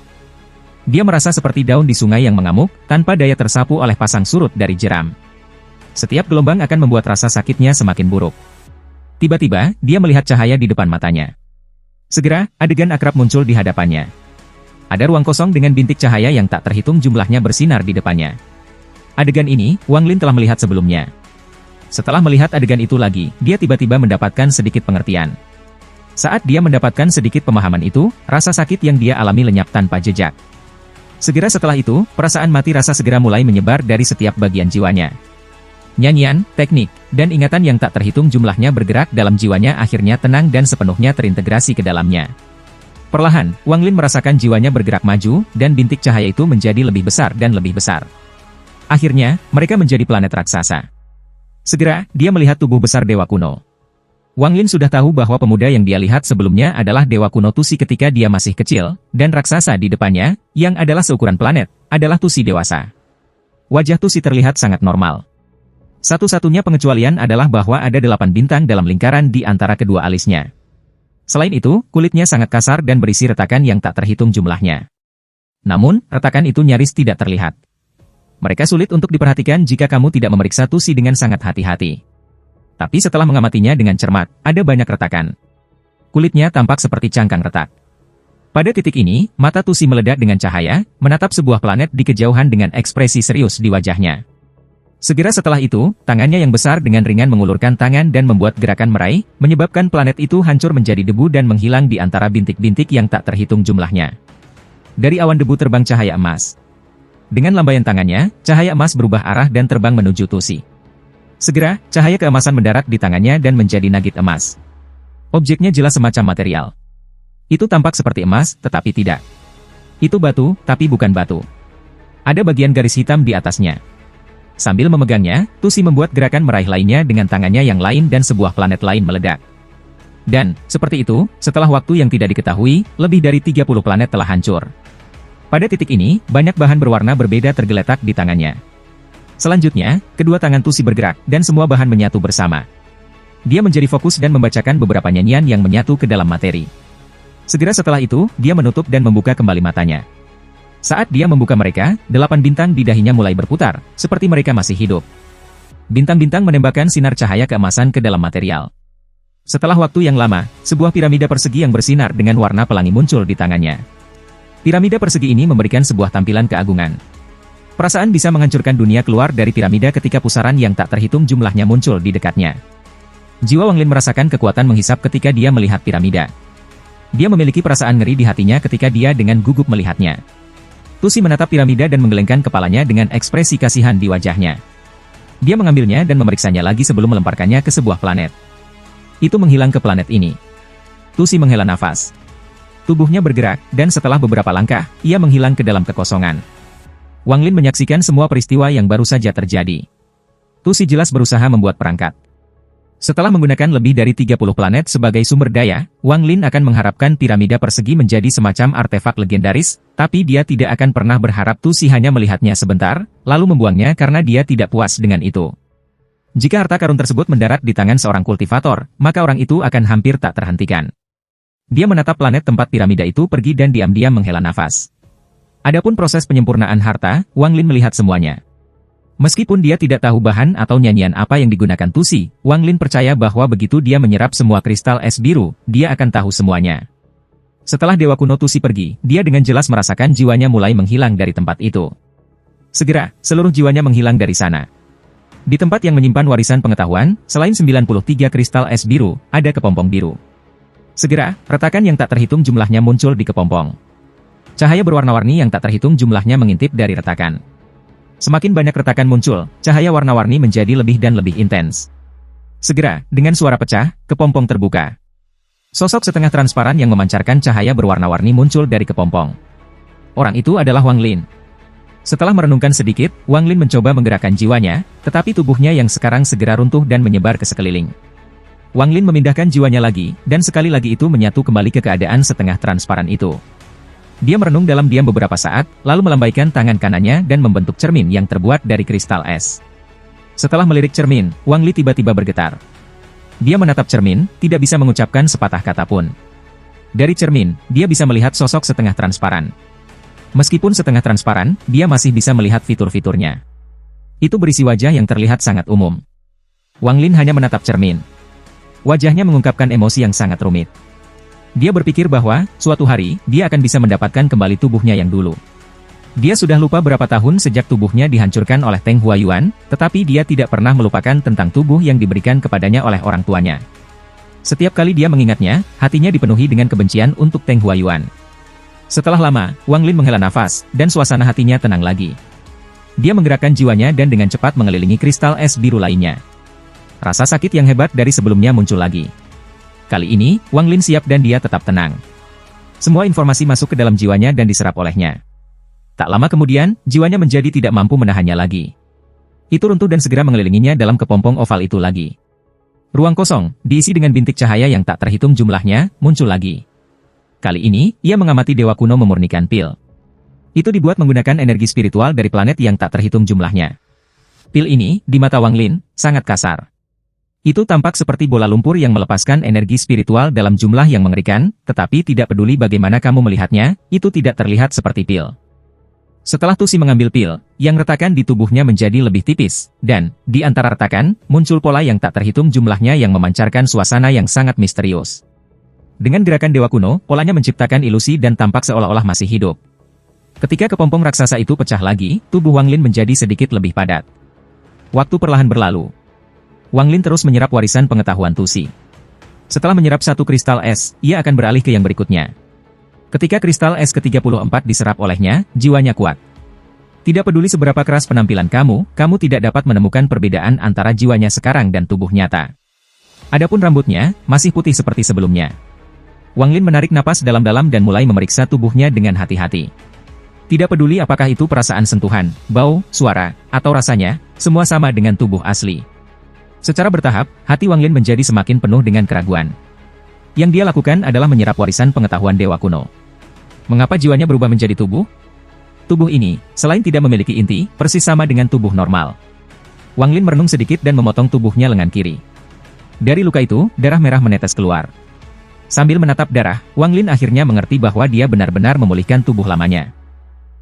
Dia merasa seperti daun di sungai yang mengamuk, tanpa daya tersapu oleh pasang surut dari jeram. Setiap gelombang akan membuat rasa sakitnya semakin buruk. Tiba-tiba, dia melihat cahaya di depan matanya. Segera, adegan akrab muncul di hadapannya. Ada ruang kosong dengan bintik cahaya yang tak terhitung jumlahnya bersinar di depannya. Adegan ini, Wang Lin telah melihat sebelumnya. Setelah melihat adegan itu lagi, dia tiba-tiba mendapatkan sedikit pengertian. Saat dia mendapatkan sedikit pemahaman itu, rasa sakit yang dia alami lenyap tanpa jejak. Segera setelah itu, perasaan mati rasa segera mulai menyebar dari setiap bagian jiwanya. Nyanyian, teknik, dan ingatan yang tak terhitung jumlahnya bergerak dalam jiwanya akhirnya tenang dan sepenuhnya terintegrasi ke dalamnya. Perlahan, Wang Lin merasakan jiwanya bergerak maju, dan bintik cahaya itu menjadi lebih besar dan lebih besar. Akhirnya, mereka menjadi planet raksasa. Segera, dia melihat tubuh besar Dewa Kuno. Wang Lin sudah tahu bahwa pemuda yang dia lihat sebelumnya adalah Dewa Kuno Tusi ketika dia masih kecil, dan raksasa di depannya, yang adalah seukuran planet, adalah Tusi dewasa. Wajah Tusi terlihat sangat normal. Satu-satunya pengecualian adalah bahwa ada 8 bintang dalam lingkaran di antara kedua alisnya. Selain itu, kulitnya sangat kasar dan berisi retakan yang tak terhitung jumlahnya. Namun, retakan itu nyaris tidak terlihat. Mereka sulit untuk diperhatikan jika kamu tidak memeriksa Tusi dengan sangat hati-hati. Tapi setelah mengamatinya dengan cermat, ada banyak retakan. Kulitnya tampak seperti cangkang retak. Pada titik ini, mata Tusi meledak dengan cahaya, menatap sebuah planet di kejauhan dengan ekspresi serius di wajahnya. Segera setelah itu, tangannya yang besar dengan ringan mengulurkan tangan dan membuat gerakan meraih, menyebabkan planet itu hancur menjadi debu dan menghilang di antara bintik-bintik yang tak terhitung jumlahnya. Dari awan debu terbang cahaya emas. Dengan lambaian tangannya, cahaya emas berubah arah dan terbang menuju Tusi. Segera, cahaya keemasan mendarat di tangannya dan menjadi nugget emas. Objeknya jelas semacam material. Itu tampak seperti emas, tetapi tidak. Itu batu, tapi bukan batu. Ada bagian garis hitam di atasnya. Sambil memegangnya, Tusi membuat gerakan meraih lainnya dengan tangannya yang lain dan sebuah planet lain meledak. Dan, seperti itu, setelah waktu yang tidak diketahui, lebih dari 30 planet telah hancur. Pada titik ini, banyak bahan berwarna berbeda tergeletak di tangannya. Selanjutnya, kedua tangan Tusi bergerak, dan semua bahan menyatu bersama. Dia menjadi fokus dan membacakan beberapa nyanyian yang menyatu ke dalam materi. Segera setelah itu, dia menutup dan membuka kembali matanya. Saat dia membuka mereka, 8 bintang di dahinya mulai berputar, seperti mereka masih hidup. Bintang-bintang menembakkan sinar cahaya keemasan ke dalam material. Setelah waktu yang lama, sebuah piramida persegi yang bersinar dengan warna pelangi muncul di tangannya. Piramida persegi ini memberikan sebuah tampilan keagungan. Perasaan bisa menghancurkan dunia keluar dari piramida ketika pusaran yang tak terhitung jumlahnya muncul di dekatnya. Jiwa Wang Lin merasakan kekuatan menghisap ketika dia melihat piramida. Dia memiliki perasaan ngeri di hatinya ketika dia dengan gugup melihatnya. Tusi menatap piramida dan menggelengkan kepalanya dengan ekspresi kasihan di wajahnya. Dia mengambilnya dan memeriksanya lagi sebelum melemparkannya ke sebuah planet. Itu menghilang ke planet ini. Tusi menghela nafas. Tubuhnya bergerak, dan setelah beberapa langkah, ia menghilang ke dalam kekosongan. Wang Lin menyaksikan semua peristiwa yang baru saja terjadi. Tusi jelas berusaha membuat perangkat. Setelah menggunakan lebih dari 30 planet sebagai sumber daya, Wang Lin akan mengharapkan piramida persegi menjadi semacam artefak legendaris, tapi dia tidak akan pernah berharap Tusi hanya melihatnya sebentar, lalu membuangnya karena dia tidak puas dengan itu. Jika harta karun tersebut mendarat di tangan seorang kultivator, maka orang itu akan hampir tak terhentikan. Dia menatap planet tempat piramida itu pergi dan diam-diam menghela nafas. Adapun proses penyempurnaan harta, Wang Lin melihat semuanya. Meskipun dia tidak tahu bahan atau nyanyian apa yang digunakan Tusi, Wang Lin percaya bahwa begitu dia menyerap semua kristal es biru, dia akan tahu semuanya. Setelah Dewa Kuno Tusi pergi, dia dengan jelas merasakan jiwanya mulai menghilang dari tempat itu. Segera, seluruh jiwanya menghilang dari sana. Di tempat yang menyimpan warisan pengetahuan, selain 93 kristal es biru, ada kepompong biru. Segera, retakan yang tak terhitung jumlahnya muncul di kepompong. Cahaya berwarna-warni yang tak terhitung jumlahnya mengintip dari retakan. Semakin banyak retakan muncul, cahaya warna-warni menjadi lebih dan lebih intens. Segera, dengan suara pecah, kepompong terbuka. Sosok setengah transparan yang memancarkan cahaya berwarna-warni muncul dari kepompong. Orang itu adalah Wang Lin. Setelah merenungkan sedikit, Wang Lin mencoba menggerakkan jiwanya, tetapi tubuhnya yang sekarang segera runtuh dan menyebar ke sekeliling. Wang Lin memindahkan jiwanya lagi, dan sekali lagi itu menyatu kembali ke keadaan setengah transparan itu. Dia merenung dalam diam beberapa saat, lalu melambaikan tangan kanannya dan membentuk cermin yang terbuat dari kristal es. Setelah melirik cermin, Wang Li tiba-tiba bergetar. Dia menatap cermin, tidak bisa mengucapkan sepatah kata pun. Dari cermin, dia bisa melihat sosok setengah transparan. Meskipun setengah transparan, dia masih bisa melihat fitur-fiturnya. Itu berisi wajah yang terlihat sangat umum. Wang Lin hanya menatap cermin. Wajahnya mengungkapkan emosi yang sangat rumit. Dia berpikir bahwa, suatu hari, dia akan bisa mendapatkan kembali tubuhnya yang dulu. Dia sudah lupa berapa tahun sejak tubuhnya dihancurkan oleh Teng Huayuan, tetapi dia tidak pernah melupakan tentang tubuh yang diberikan kepadanya oleh orang tuanya. Setiap kali dia mengingatnya, hatinya dipenuhi dengan kebencian untuk Teng Huayuan. Setelah lama, Wang Lin menghela nafas, dan suasana hatinya tenang lagi. Dia menggerakkan jiwanya dan dengan cepat mengelilingi kristal es biru lainnya. Rasa sakit yang hebat dari sebelumnya muncul lagi. Kali ini, Wang Lin siap dan dia tetap tenang. Semua informasi masuk ke dalam jiwanya dan diserap olehnya. Tak lama kemudian, jiwanya menjadi tidak mampu menahannya lagi. Itu runtuh dan segera mengelilinginya dalam kepompong oval itu lagi. Ruang kosong, diisi dengan bintik cahaya yang tak terhitung jumlahnya, muncul lagi. Kali ini, ia mengamati Dewa Kuno memurnikan pil. Itu dibuat menggunakan energi spiritual dari planet yang tak terhitung jumlahnya. Pil ini, di mata Wang Lin, sangat kasar. Itu tampak seperti bola lumpur yang melepaskan energi spiritual dalam jumlah yang mengerikan, tetapi tidak peduli bagaimana kamu melihatnya, itu tidak terlihat seperti pil. Setelah Tusi mengambil pil, yang retakan di tubuhnya menjadi lebih tipis, dan, di antara retakan, muncul pola yang tak terhitung jumlahnya yang memancarkan suasana yang sangat misterius. Dengan gerakan Dewa Kuno, polanya menciptakan ilusi dan tampak seolah-olah masih hidup. Ketika kepompong raksasa itu pecah lagi, tubuh Wang Lin menjadi sedikit lebih padat. Waktu perlahan berlalu. Wang Lin terus menyerap warisan pengetahuan Tusi. Setelah menyerap satu kristal es, ia akan beralih ke yang berikutnya. Ketika kristal es ke-34 diserap olehnya, jiwanya kuat. Tidak peduli seberapa keras penampilan kamu tidak dapat menemukan perbedaan antara jiwanya sekarang dan tubuh nyata. Adapun rambutnya, masih putih seperti sebelumnya. Wang Lin menarik napas dalam-dalam dan mulai memeriksa tubuhnya dengan hati-hati. Tidak peduli apakah itu perasaan sentuhan, bau, suara, atau rasanya, semua sama dengan tubuh asli. Secara bertahap, hati Wang Lin menjadi semakin penuh dengan keraguan. Yang dia lakukan adalah menyerap warisan pengetahuan Dewa Kuno. Mengapa jiwanya berubah menjadi tubuh? Tubuh ini, selain tidak memiliki inti, persis sama dengan tubuh normal. Wang Lin merenung sedikit dan memotong tubuhnya lengan kiri. Dari luka itu, darah merah menetes keluar. Sambil menatap darah, Wang Lin akhirnya mengerti bahwa dia benar-benar memulihkan tubuh lamanya.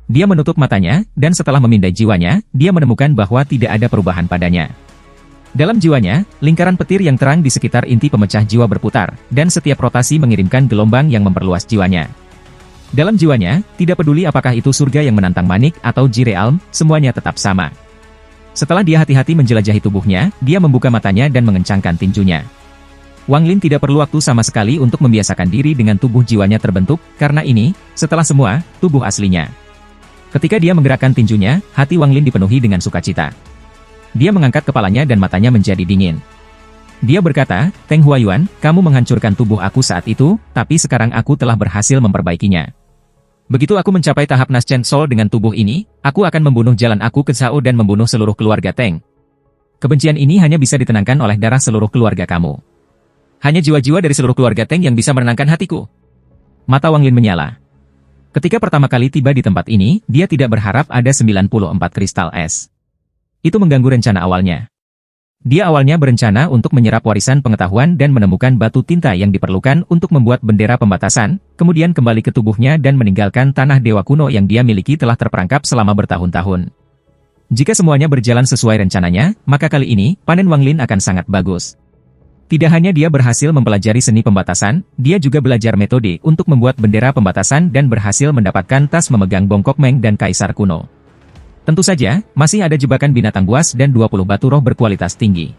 Dia menutup matanya, dan setelah memindai jiwanya, dia menemukan bahwa tidak ada perubahan padanya. Dalam jiwanya, lingkaran petir yang terang di sekitar inti pemecah jiwa berputar, dan setiap rotasi mengirimkan gelombang yang memperluas jiwanya. Dalam jiwanya, tidak peduli apakah itu surga yang menantang Manik atau Jirealm, semuanya tetap sama. Setelah dia hati-hati menjelajahi tubuhnya, dia membuka matanya dan mengencangkan tinjunya. Wang Lin tidak perlu waktu sama sekali untuk membiasakan diri dengan tubuh jiwanya terbentuk, karena ini, setelah semua, tubuh aslinya. Ketika dia menggerakkan tinjunya, hati Wang Lin dipenuhi dengan sukacita. Dia mengangkat kepalanya dan matanya menjadi dingin. Dia berkata, Teng Huayuan, kamu menghancurkan tubuh aku saat itu, tapi sekarang aku telah berhasil memperbaikinya. Begitu aku mencapai tahap Naschen Soul dengan tubuh ini, aku akan membunuh jalan aku ke Sao dan membunuh seluruh keluarga Teng. Kebencian ini hanya bisa ditenangkan oleh darah seluruh keluarga kamu. Hanya jiwa-jiwa dari seluruh keluarga Teng yang bisa menenangkan hatiku. Mata Wang Lin menyala. Ketika pertama kali tiba di tempat ini, dia tidak berharap ada 94 kristal es. Itu mengganggu rencana awalnya. Dia awalnya berencana untuk menyerap warisan pengetahuan dan menemukan batu tinta yang diperlukan untuk membuat bendera pembatasan, kemudian kembali ke tubuhnya dan meninggalkan tanah Dewa Kuno yang dia miliki telah terperangkap selama bertahun-tahun. Jika semuanya berjalan sesuai rencananya, maka kali ini, panen Wang Lin akan sangat bagus. Tidak hanya dia berhasil mempelajari seni pembatasan, dia juga belajar metode untuk membuat bendera pembatasan dan berhasil mendapatkan tas memegang bongkok Meng dan Kaisar kuno. Tentu saja, masih ada jebakan binatang buas dan 20 batu roh berkualitas tinggi.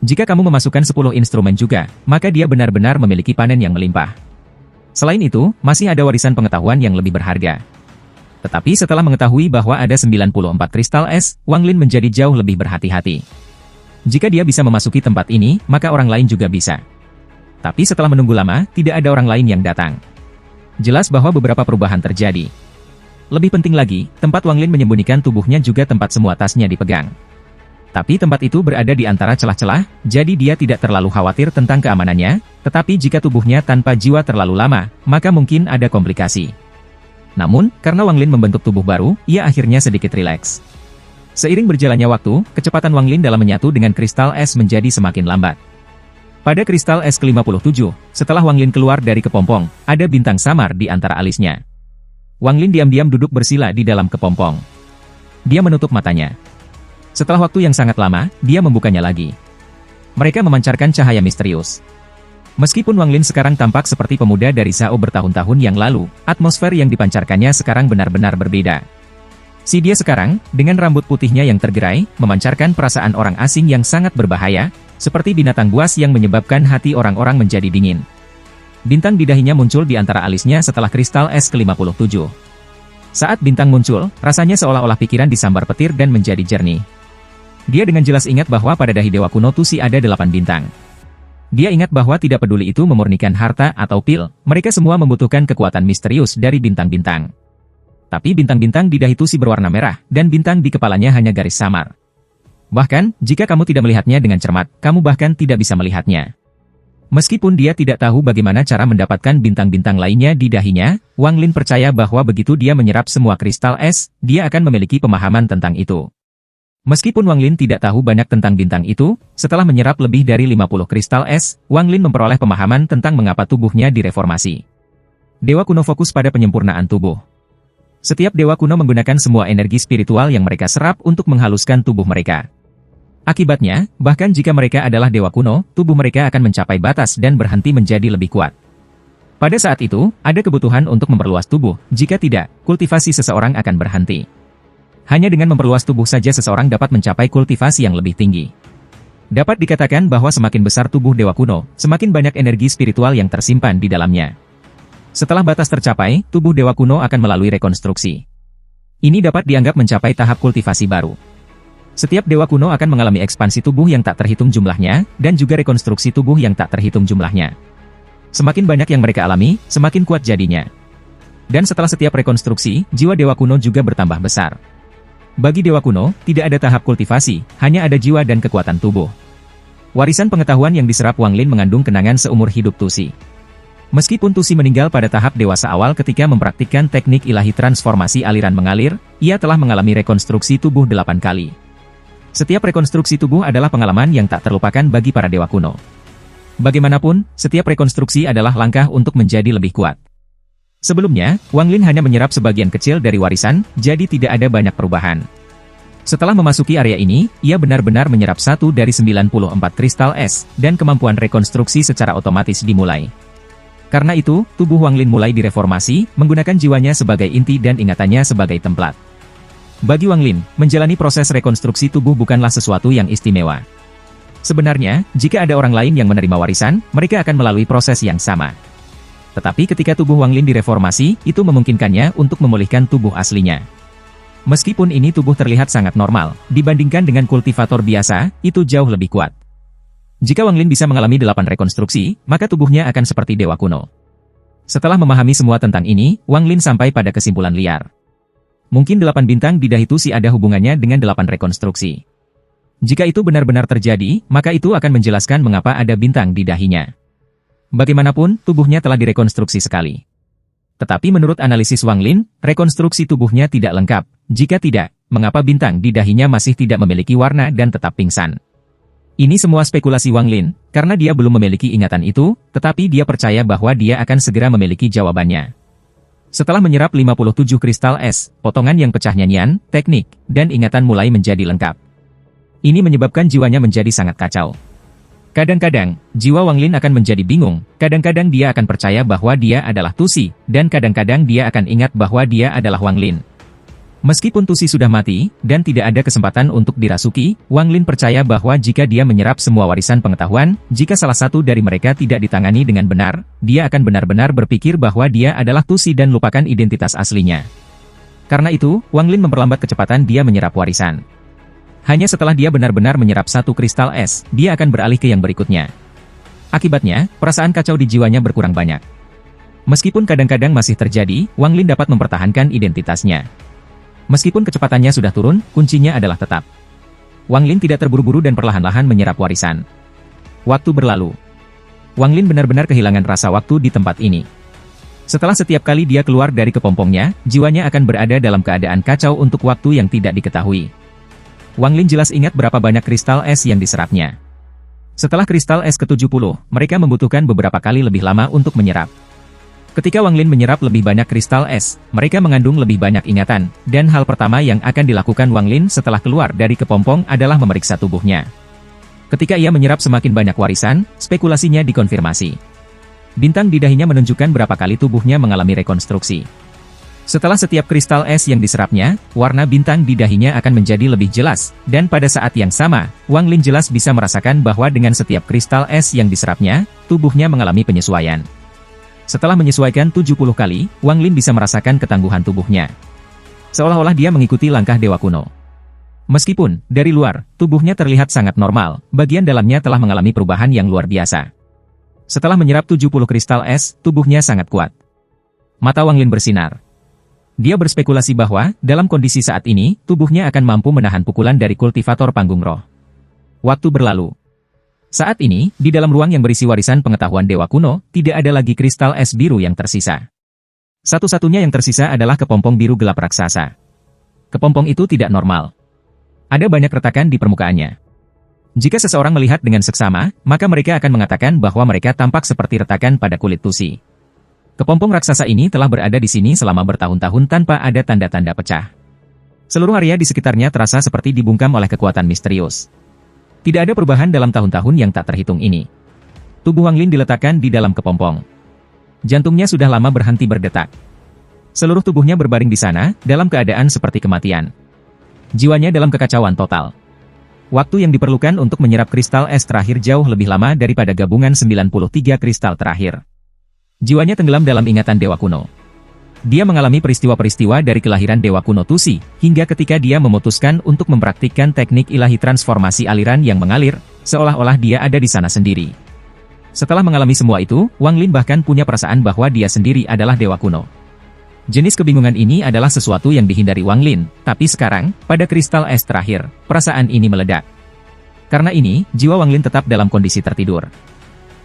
Jika kamu memasukkan 10 instrumen juga, maka dia benar-benar memiliki panen yang melimpah. Selain itu, masih ada warisan pengetahuan yang lebih berharga. Tetapi setelah mengetahui bahwa ada 94 kristal es, Wang Lin menjadi jauh lebih berhati-hati. Jika dia bisa memasuki tempat ini, maka orang lain juga bisa. Tapi setelah menunggu lama, tidak ada orang lain yang datang. Jelas bahwa beberapa perubahan terjadi. Lebih penting lagi, tempat Wang Lin menyembunyikan tubuhnya juga tempat semua tasnya dipegang. Tapi tempat itu berada di antara celah-celah, jadi dia tidak terlalu khawatir tentang keamanannya, tetapi jika tubuhnya tanpa jiwa terlalu lama, maka mungkin ada komplikasi. Namun, karena Wang Lin membentuk tubuh baru, ia akhirnya sedikit rileks. Seiring berjalannya waktu, kecepatan Wang Lin dalam menyatu dengan kristal es menjadi semakin lambat. Pada kristal es ke-57, setelah Wang Lin keluar dari kepompong, ada bintang samar di antara alisnya. Wang Lin diam-diam duduk bersila di dalam kepompong. Dia menutup matanya. Setelah waktu yang sangat lama, dia membukanya lagi. Mereka memancarkan cahaya misterius. Meskipun Wang Lin sekarang tampak seperti pemuda dari Zhao bertahun-tahun yang lalu, atmosfer yang dipancarkannya sekarang benar-benar berbeda. Si dia sekarang, dengan rambut putihnya yang tergerai, memancarkan perasaan orang asing yang sangat berbahaya, seperti binatang buas yang menyebabkan hati orang-orang menjadi dingin. Bintang di dahinya muncul di antara alisnya setelah kristal es ke-57. Saat bintang muncul, rasanya seolah-olah pikiran disambar petir dan menjadi jernih. Dia dengan jelas ingat bahwa pada dahi Dewa Kuno Tusi ada 8 bintang. Dia ingat bahwa tidak peduli itu memurnikan harta atau pil, mereka semua membutuhkan kekuatan misterius dari bintang-bintang. Tapi bintang-bintang di dahi Tusi berwarna merah, dan bintang di kepalanya hanya garis samar. Bahkan, jika kamu tidak melihatnya dengan cermat, kamu bahkan tidak bisa melihatnya. Meskipun dia tidak tahu bagaimana cara mendapatkan bintang-bintang lainnya di dahinya, Wang Lin percaya bahwa begitu dia menyerap semua kristal es, dia akan memiliki pemahaman tentang itu. Meskipun Wang Lin tidak tahu banyak tentang bintang itu, setelah menyerap lebih dari 50 kristal es, Wang Lin memperoleh pemahaman tentang mengapa tubuhnya direformasi. Dewa kuno fokus pada penyempurnaan tubuh. Setiap dewa kuno menggunakan semua energi spiritual yang mereka serap untuk menghaluskan tubuh mereka. Akibatnya, bahkan jika mereka adalah dewa kuno, tubuh mereka akan mencapai batas dan berhenti menjadi lebih kuat. Pada saat itu, ada kebutuhan untuk memperluas tubuh, jika tidak, kultivasi seseorang akan berhenti. Hanya dengan memperluas tubuh saja seseorang dapat mencapai kultivasi yang lebih tinggi. Dapat dikatakan bahwa semakin besar tubuh dewa kuno, semakin banyak energi spiritual yang tersimpan di dalamnya. Setelah batas tercapai, tubuh dewa kuno akan melalui rekonstruksi. Ini dapat dianggap mencapai tahap kultivasi baru. Setiap dewa kuno akan mengalami ekspansi tubuh yang tak terhitung jumlahnya, dan juga rekonstruksi tubuh yang tak terhitung jumlahnya. Semakin banyak yang mereka alami, semakin kuat jadinya. Dan setelah setiap rekonstruksi, jiwa dewa kuno juga bertambah besar. Bagi dewa kuno, tidak ada tahap kultivasi, hanya ada jiwa dan kekuatan tubuh. Warisan pengetahuan yang diserap Wang Lin mengandung kenangan seumur hidup Tusi. Meskipun Tusi meninggal pada tahap dewasa awal ketika mempraktikkan teknik ilahi transformasi aliran mengalir, ia telah mengalami rekonstruksi tubuh 8 kali. Setiap rekonstruksi tubuh adalah pengalaman yang tak terlupakan bagi para dewa kuno. Bagaimanapun, setiap rekonstruksi adalah langkah untuk menjadi lebih kuat. Sebelumnya, Wang Lin hanya menyerap sebagian kecil dari warisan, jadi tidak ada banyak perubahan. Setelah memasuki area ini, ia benar-benar menyerap 1 dari 94 kristal es, dan kemampuan rekonstruksi secara otomatis dimulai. Karena itu, tubuh Wang Lin mulai direformasi, menggunakan jiwanya sebagai inti dan ingatannya sebagai templat. Bagi Wang Lin, menjalani proses rekonstruksi tubuh bukanlah sesuatu yang istimewa. Sebenarnya, jika ada orang lain yang menerima warisan, mereka akan melalui proses yang sama. Tetapi ketika tubuh Wang Lin direformasi, itu memungkinkannya untuk memulihkan tubuh aslinya. Meskipun ini tubuh terlihat sangat normal, dibandingkan dengan kultivator biasa, itu jauh lebih kuat. Jika Wang Lin bisa mengalami 8 rekonstruksi, maka tubuhnya akan seperti dewa kuno. Setelah memahami semua tentang ini, Wang Lin sampai pada kesimpulan liar. Mungkin 8 bintang di dahi Tusi ada hubungannya dengan 8 rekonstruksi. Jika itu benar-benar terjadi, maka itu akan menjelaskan mengapa ada bintang di dahinya. Bagaimanapun, tubuhnya telah direkonstruksi sekali. Tetapi menurut analisis Wang Lin, rekonstruksi tubuhnya tidak lengkap. Jika tidak, mengapa bintang di dahinya masih tidak memiliki warna dan tetap pingsan? Ini semua spekulasi Wang Lin, karena dia belum memiliki ingatan itu, tetapi dia percaya bahwa dia akan segera memiliki jawabannya. Setelah menyerap 57 kristal es, potongan yang pecah nyanyian, teknik, dan ingatan mulai menjadi lengkap. Ini menyebabkan jiwanya menjadi sangat kacau. Kadang-kadang, jiwa Wang Lin akan menjadi bingung, kadang-kadang dia akan percaya bahwa dia adalah Tusi, dan kadang-kadang dia akan ingat bahwa dia adalah Wang Lin. Meskipun Tusi sudah mati, dan tidak ada kesempatan untuk dirasuki, Wang Lin percaya bahwa jika dia menyerap semua warisan pengetahuan, jika salah satu dari mereka tidak ditangani dengan benar, dia akan benar-benar berpikir bahwa dia adalah Tusi dan lupakan identitas aslinya. Karena itu, Wang Lin memperlambat kecepatan dia menyerap warisan. Hanya setelah dia benar-benar menyerap satu kristal es, dia akan beralih ke yang berikutnya. Akibatnya, perasaan kacau di jiwanya berkurang banyak. Meskipun kadang-kadang masih terjadi, Wang Lin dapat mempertahankan identitasnya. Meskipun kecepatannya sudah turun, kuncinya adalah tetap. Wang Lin tidak terburu-buru dan perlahan-lahan menyerap warisan. Waktu berlalu. Wang Lin benar-benar kehilangan rasa waktu di tempat ini. Setelah setiap kali dia keluar dari kepompongnya, jiwanya akan berada dalam keadaan kacau untuk waktu yang tidak diketahui. Wang Lin jelas ingat berapa banyak kristal es yang diserapnya. Setelah kristal es ke-70, mereka membutuhkan beberapa kali lebih lama untuk menyerap. Ketika Wang Lin menyerap lebih banyak kristal es, mereka mengandung lebih banyak ingatan, dan hal pertama yang akan dilakukan Wang Lin setelah keluar dari kepompong adalah memeriksa tubuhnya. Ketika ia menyerap semakin banyak warisan, spekulasinya dikonfirmasi. Bintang di dahinya menunjukkan berapa kali tubuhnya mengalami rekonstruksi. Setelah setiap kristal es yang diserapnya, warna bintang di dahinya akan menjadi lebih jelas, dan pada saat yang sama, Wang Lin jelas bisa merasakan bahwa dengan setiap kristal es yang diserapnya, tubuhnya mengalami penyesuaian. Setelah menyesuaikan 70 kali, Wang Lin bisa merasakan ketangguhan tubuhnya. Seolah-olah dia mengikuti langkah dewa kuno. Meskipun, dari luar, tubuhnya terlihat sangat normal, bagian dalamnya telah mengalami perubahan yang luar biasa. Setelah menyerap 70 kristal es, tubuhnya sangat kuat. Mata Wang Lin bersinar. Dia berspekulasi bahwa, dalam kondisi saat ini, tubuhnya akan mampu menahan pukulan dari kultivator panggung roh. Waktu berlalu. Saat ini, di dalam ruang yang berisi warisan pengetahuan dewa kuno, tidak ada lagi kristal es biru yang tersisa. Satu-satunya yang tersisa adalah kepompong biru gelap raksasa. Kepompong itu tidak normal. Ada banyak retakan di permukaannya. Jika seseorang melihat dengan seksama, maka mereka akan mengatakan bahwa mereka tampak seperti retakan pada kulit Tusi. Kepompong raksasa ini telah berada di sini selama bertahun-tahun tanpa ada tanda-tanda pecah. Seluruh area di sekitarnya terasa seperti dibungkam oleh kekuatan misterius. Tidak ada perubahan dalam tahun-tahun yang tak terhitung ini. Tubuh Wang Lin diletakkan di dalam kepompong. Jantungnya sudah lama berhenti berdetak. Seluruh tubuhnya berbaring di sana, dalam keadaan seperti kematian. Jiwanya dalam kekacauan total. Waktu yang diperlukan untuk menyerap kristal es terakhir jauh lebih lama daripada gabungan 93 kristal terakhir. Jiwanya tenggelam dalam ingatan dewa kuno. Dia mengalami peristiwa-peristiwa dari kelahiran dewa kuno Tusi, hingga ketika dia memutuskan untuk mempraktikkan teknik ilahi transformasi aliran yang mengalir, seolah-olah dia ada di sana sendiri. Setelah mengalami semua itu, Wang Lin bahkan punya perasaan bahwa dia sendiri adalah dewa kuno. Jenis kebingungan ini adalah sesuatu yang dihindari Wang Lin, tapi sekarang, pada kristal es terakhir, perasaan ini meledak. Karena ini, jiwa Wang Lin tetap dalam kondisi tertidur.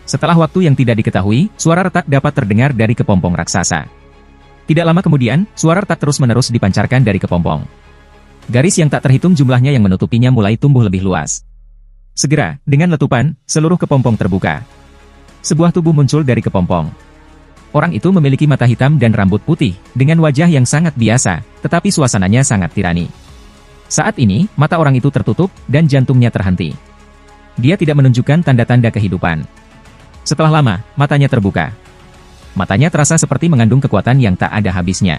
Setelah waktu yang tidak diketahui, suara retak dapat terdengar dari kepompong raksasa. Tidak lama kemudian, suara retak terus-menerus dipancarkan dari kepompong. Garis yang tak terhitung jumlahnya yang menutupinya mulai tumbuh lebih luas. Segera, dengan letupan, seluruh kepompong terbuka. Sebuah tubuh muncul dari kepompong. Orang itu memiliki mata hitam dan rambut putih, dengan wajah yang sangat biasa, tetapi suasananya sangat tirani. Saat ini, mata orang itu tertutup, dan jantungnya terhenti. Dia tidak menunjukkan tanda-tanda kehidupan. Setelah lama, matanya terbuka. Matanya terasa seperti mengandung kekuatan yang tak ada habisnya.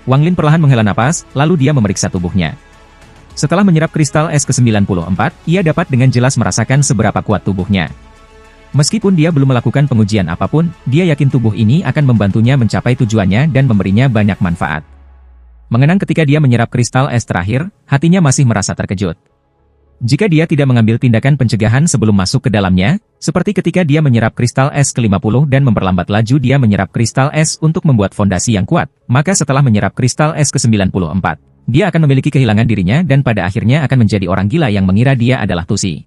Wang Lin perlahan menghela napas, lalu dia memeriksa tubuhnya. Setelah menyerap kristal es ke-94, ia dapat dengan jelas merasakan seberapa kuat tubuhnya. Meskipun dia belum melakukan pengujian apapun, dia yakin tubuh ini akan membantunya mencapai tujuannya dan memberinya banyak manfaat. Mengenang ketika dia menyerap kristal es terakhir, hatinya masih merasa terkejut. Jika dia tidak mengambil tindakan pencegahan sebelum masuk ke dalamnya, seperti ketika dia menyerap kristal es ke-50 dan memperlambat laju dia menyerap kristal es untuk membuat fondasi yang kuat, maka setelah menyerap kristal es ke-94, dia akan memiliki kehilangan dirinya dan pada akhirnya akan menjadi orang gila yang mengira dia adalah Tusi.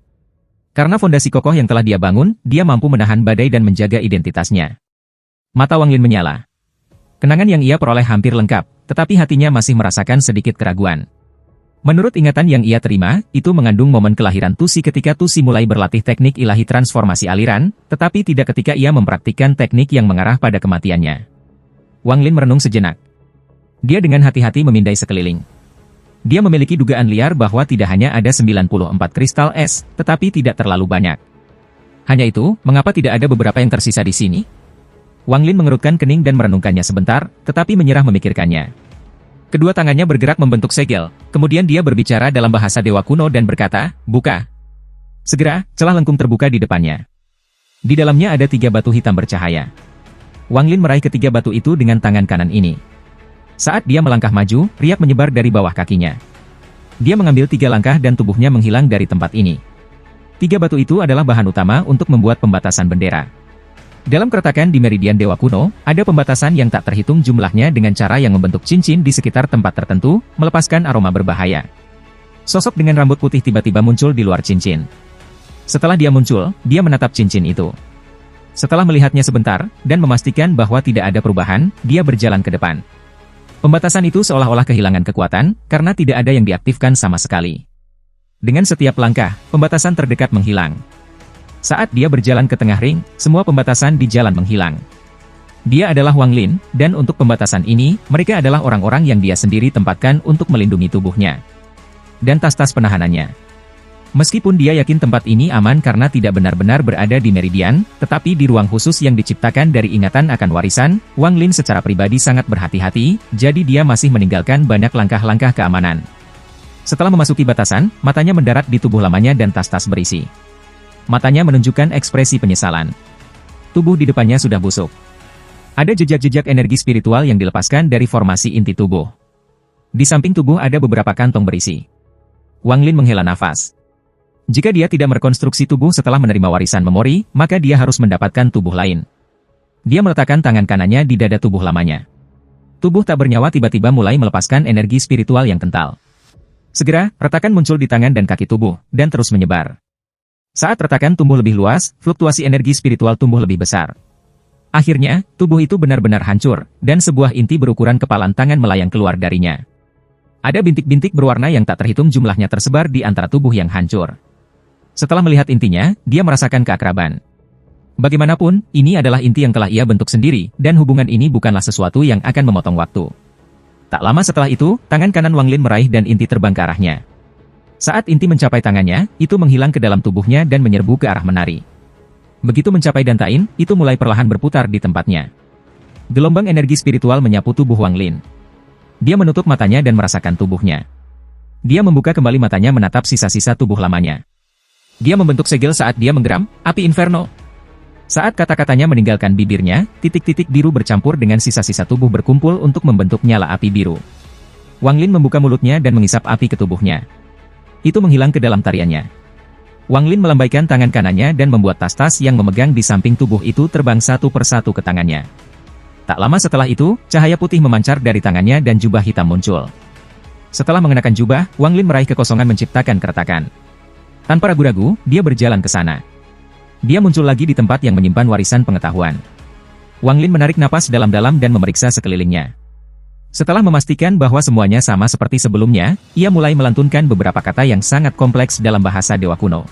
Karena fondasi kokoh yang telah dia bangun, dia mampu menahan badai dan menjaga identitasnya. Mata Wang Lin menyala. Kenangan yang ia peroleh hampir lengkap, tetapi hatinya masih merasakan sedikit keraguan. Menurut ingatan yang ia terima, itu mengandung momen kelahiran Tusi ketika Tusi mulai berlatih teknik ilahi transformasi aliran, tetapi tidak ketika ia mempraktikkan teknik yang mengarah pada kematiannya. Wang Lin merenung sejenak. Dia dengan hati-hati memindai sekeliling. Dia memiliki dugaan liar bahwa tidak hanya ada 94 kristal es, tetapi tidak terlalu banyak. Hanya itu, mengapa tidak ada beberapa yang tersisa di sini? Wang Lin mengerutkan kening dan merenungkannya sebentar, tetapi menyerah memikirkannya. Kedua tangannya bergerak membentuk segel, kemudian dia berbicara dalam bahasa dewa kuno dan berkata, "Buka." Segera, celah lengkung terbuka di depannya. Di dalamnya ada 3 batu hitam bercahaya. Wang Lin meraih ketiga batu itu dengan tangan kanan ini. Saat dia melangkah maju, riak menyebar dari bawah kakinya. Dia mengambil 3 langkah dan tubuhnya menghilang dari tempat ini. 3 batu itu adalah bahan utama untuk membuat pembatasan bendera. Dalam keretakan di meridian dewa kuno, ada pembatasan yang tak terhitung jumlahnya dengan cara yang membentuk cincin di sekitar tempat tertentu, melepaskan aroma berbahaya. Sosok dengan rambut putih tiba-tiba muncul di luar cincin. Setelah dia muncul, dia menatap cincin itu. Setelah melihatnya sebentar, dan memastikan bahwa tidak ada perubahan, dia berjalan ke depan. Pembatasan itu seolah-olah kehilangan kekuatan, karena tidak ada yang diaktifkan sama sekali. Dengan setiap langkah, pembatasan terdekat menghilang. Saat dia berjalan ke tengah ring, semua pembatasan di jalan menghilang. Dia adalah Wang Lin, dan untuk pembatasan ini, mereka adalah orang-orang yang dia sendiri tempatkan untuk melindungi tubuhnya. Dan tas-tas penahanannya. Meskipun dia yakin tempat ini aman karena tidak benar-benar berada di meridian, tetapi di ruang khusus yang diciptakan dari ingatan akan warisan, Wang Lin secara pribadi sangat berhati-hati, jadi dia masih meninggalkan banyak langkah-langkah keamanan. Setelah memasuki batasan, matanya mendarat di tubuh lamanya dan tas-tas berisi. Matanya menunjukkan ekspresi penyesalan. Tubuh di depannya sudah busuk. Ada jejak-jejak energi spiritual yang dilepaskan dari formasi inti tubuh. Di samping tubuh ada beberapa kantong berisi. Wang Lin menghela nafas. Jika dia tidak merekonstruksi tubuh setelah menerima warisan memori, maka dia harus mendapatkan tubuh lain. Dia meletakkan tangan kanannya di dada tubuh lamanya. Tubuh tak bernyawa tiba-tiba mulai melepaskan energi spiritual yang kental. Segera, retakan muncul di tangan dan kaki tubuh, dan terus menyebar. Saat retakan tumbuh lebih luas, fluktuasi energi spiritual tumbuh lebih besar. Akhirnya, tubuh itu benar-benar hancur, dan sebuah inti berukuran kepalan tangan melayang keluar darinya. Ada bintik-bintik berwarna yang tak terhitung jumlahnya tersebar di antara tubuh yang hancur. Setelah melihat intinya, dia merasakan keakraban. Bagaimanapun, ini adalah inti yang telah ia bentuk sendiri, dan hubungan ini bukanlah sesuatu yang akan memotong waktu. Tak lama setelah itu, tangan kanan Wang Lin meraih dan inti terbang ke arahnya. Saat inti mencapai tangannya, itu menghilang ke dalam tubuhnya dan menyerbu ke arah menari. Begitu mencapai dantain, itu mulai perlahan berputar di tempatnya. Gelombang energi spiritual menyapu tubuh Wang Lin. Dia menutup matanya dan merasakan tubuhnya. Dia membuka kembali matanya menatap sisa-sisa tubuh lamanya. Dia membentuk segel saat dia menggeram, api inferno. Saat kata-katanya meninggalkan bibirnya, titik-titik biru bercampur dengan sisa-sisa tubuh berkumpul untuk membentuk nyala api biru. Wang Lin membuka mulutnya dan mengisap api ke tubuhnya. Itu menghilang ke dalam tariannya. Wang Lin melambaikan tangan kanannya dan membuat tas-tas yang memegang di samping tubuh itu terbang satu persatu ke tangannya. Tak lama setelah itu, cahaya putih memancar dari tangannya dan jubah hitam muncul. Setelah mengenakan jubah, Wang Lin meraih kekosongan menciptakan keretakan. Tanpa ragu-ragu, dia berjalan ke sana. Dia muncul lagi di tempat yang menyimpan warisan pengetahuan. Wang Lin menarik napas dalam-dalam dan memeriksa sekelilingnya. Setelah memastikan bahwa semuanya sama seperti sebelumnya, ia mulai melantunkan beberapa kata yang sangat kompleks dalam bahasa dewa kuno.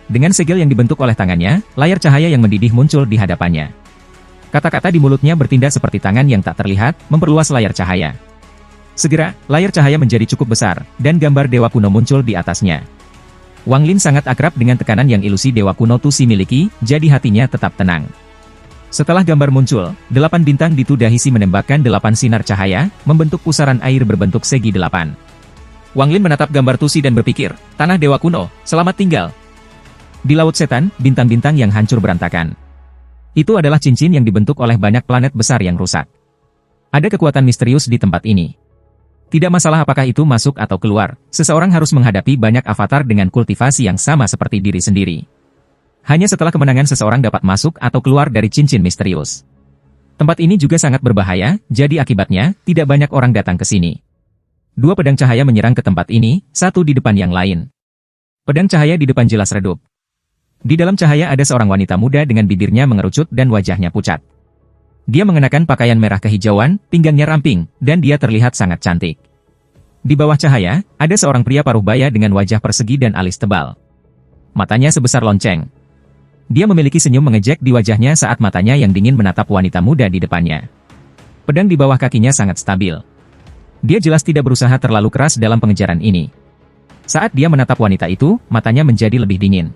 Dengan segel yang dibentuk oleh tangannya, layar cahaya yang mendidih muncul di hadapannya. Kata-kata di mulutnya bertindak seperti tangan yang tak terlihat, memperluas layar cahaya. Segera, layar cahaya menjadi cukup besar, dan gambar dewa kuno muncul di atasnya. Wang Lin sangat akrab dengan tekanan yang ilusi dewa kuno Tusi miliki, jadi hatinya tetap tenang. Setelah gambar muncul, 8 bintang di Tudahisi menembakkan 8 sinar cahaya, membentuk pusaran air berbentuk segi 8. Wang Lin menatap gambar Tusi dan berpikir, tanah dewa kuno, selamat tinggal. Di Laut Setan, bintang-bintang yang hancur berantakan. Itu adalah cincin yang dibentuk oleh banyak planet besar yang rusak. Ada kekuatan misterius di tempat ini. Tidak masalah apakah itu masuk atau keluar, seseorang harus menghadapi banyak avatar dengan kultivasi yang sama seperti diri sendiri. Hanya setelah kemenangan seseorang dapat masuk atau keluar dari cincin misterius. Tempat ini juga sangat berbahaya, jadi akibatnya, tidak banyak orang datang ke sini. 2 pedang cahaya menyerang ke tempat ini, satu di depan yang lain. Pedang cahaya di depan jelas redup. Di dalam cahaya ada seorang wanita muda dengan bibirnya mengerucut dan wajahnya pucat. Dia mengenakan pakaian merah kehijauan, pinggangnya ramping, dan dia terlihat sangat cantik. Di bawah cahaya, ada seorang pria paruh baya dengan wajah persegi dan alis tebal. Matanya sebesar lonceng. Dia memiliki senyum mengejek di wajahnya saat matanya yang dingin menatap wanita muda di depannya. Pedang di bawah kakinya sangat stabil. Dia jelas tidak berusaha terlalu keras dalam pengejaran ini. Saat dia menatap wanita itu, matanya menjadi lebih dingin.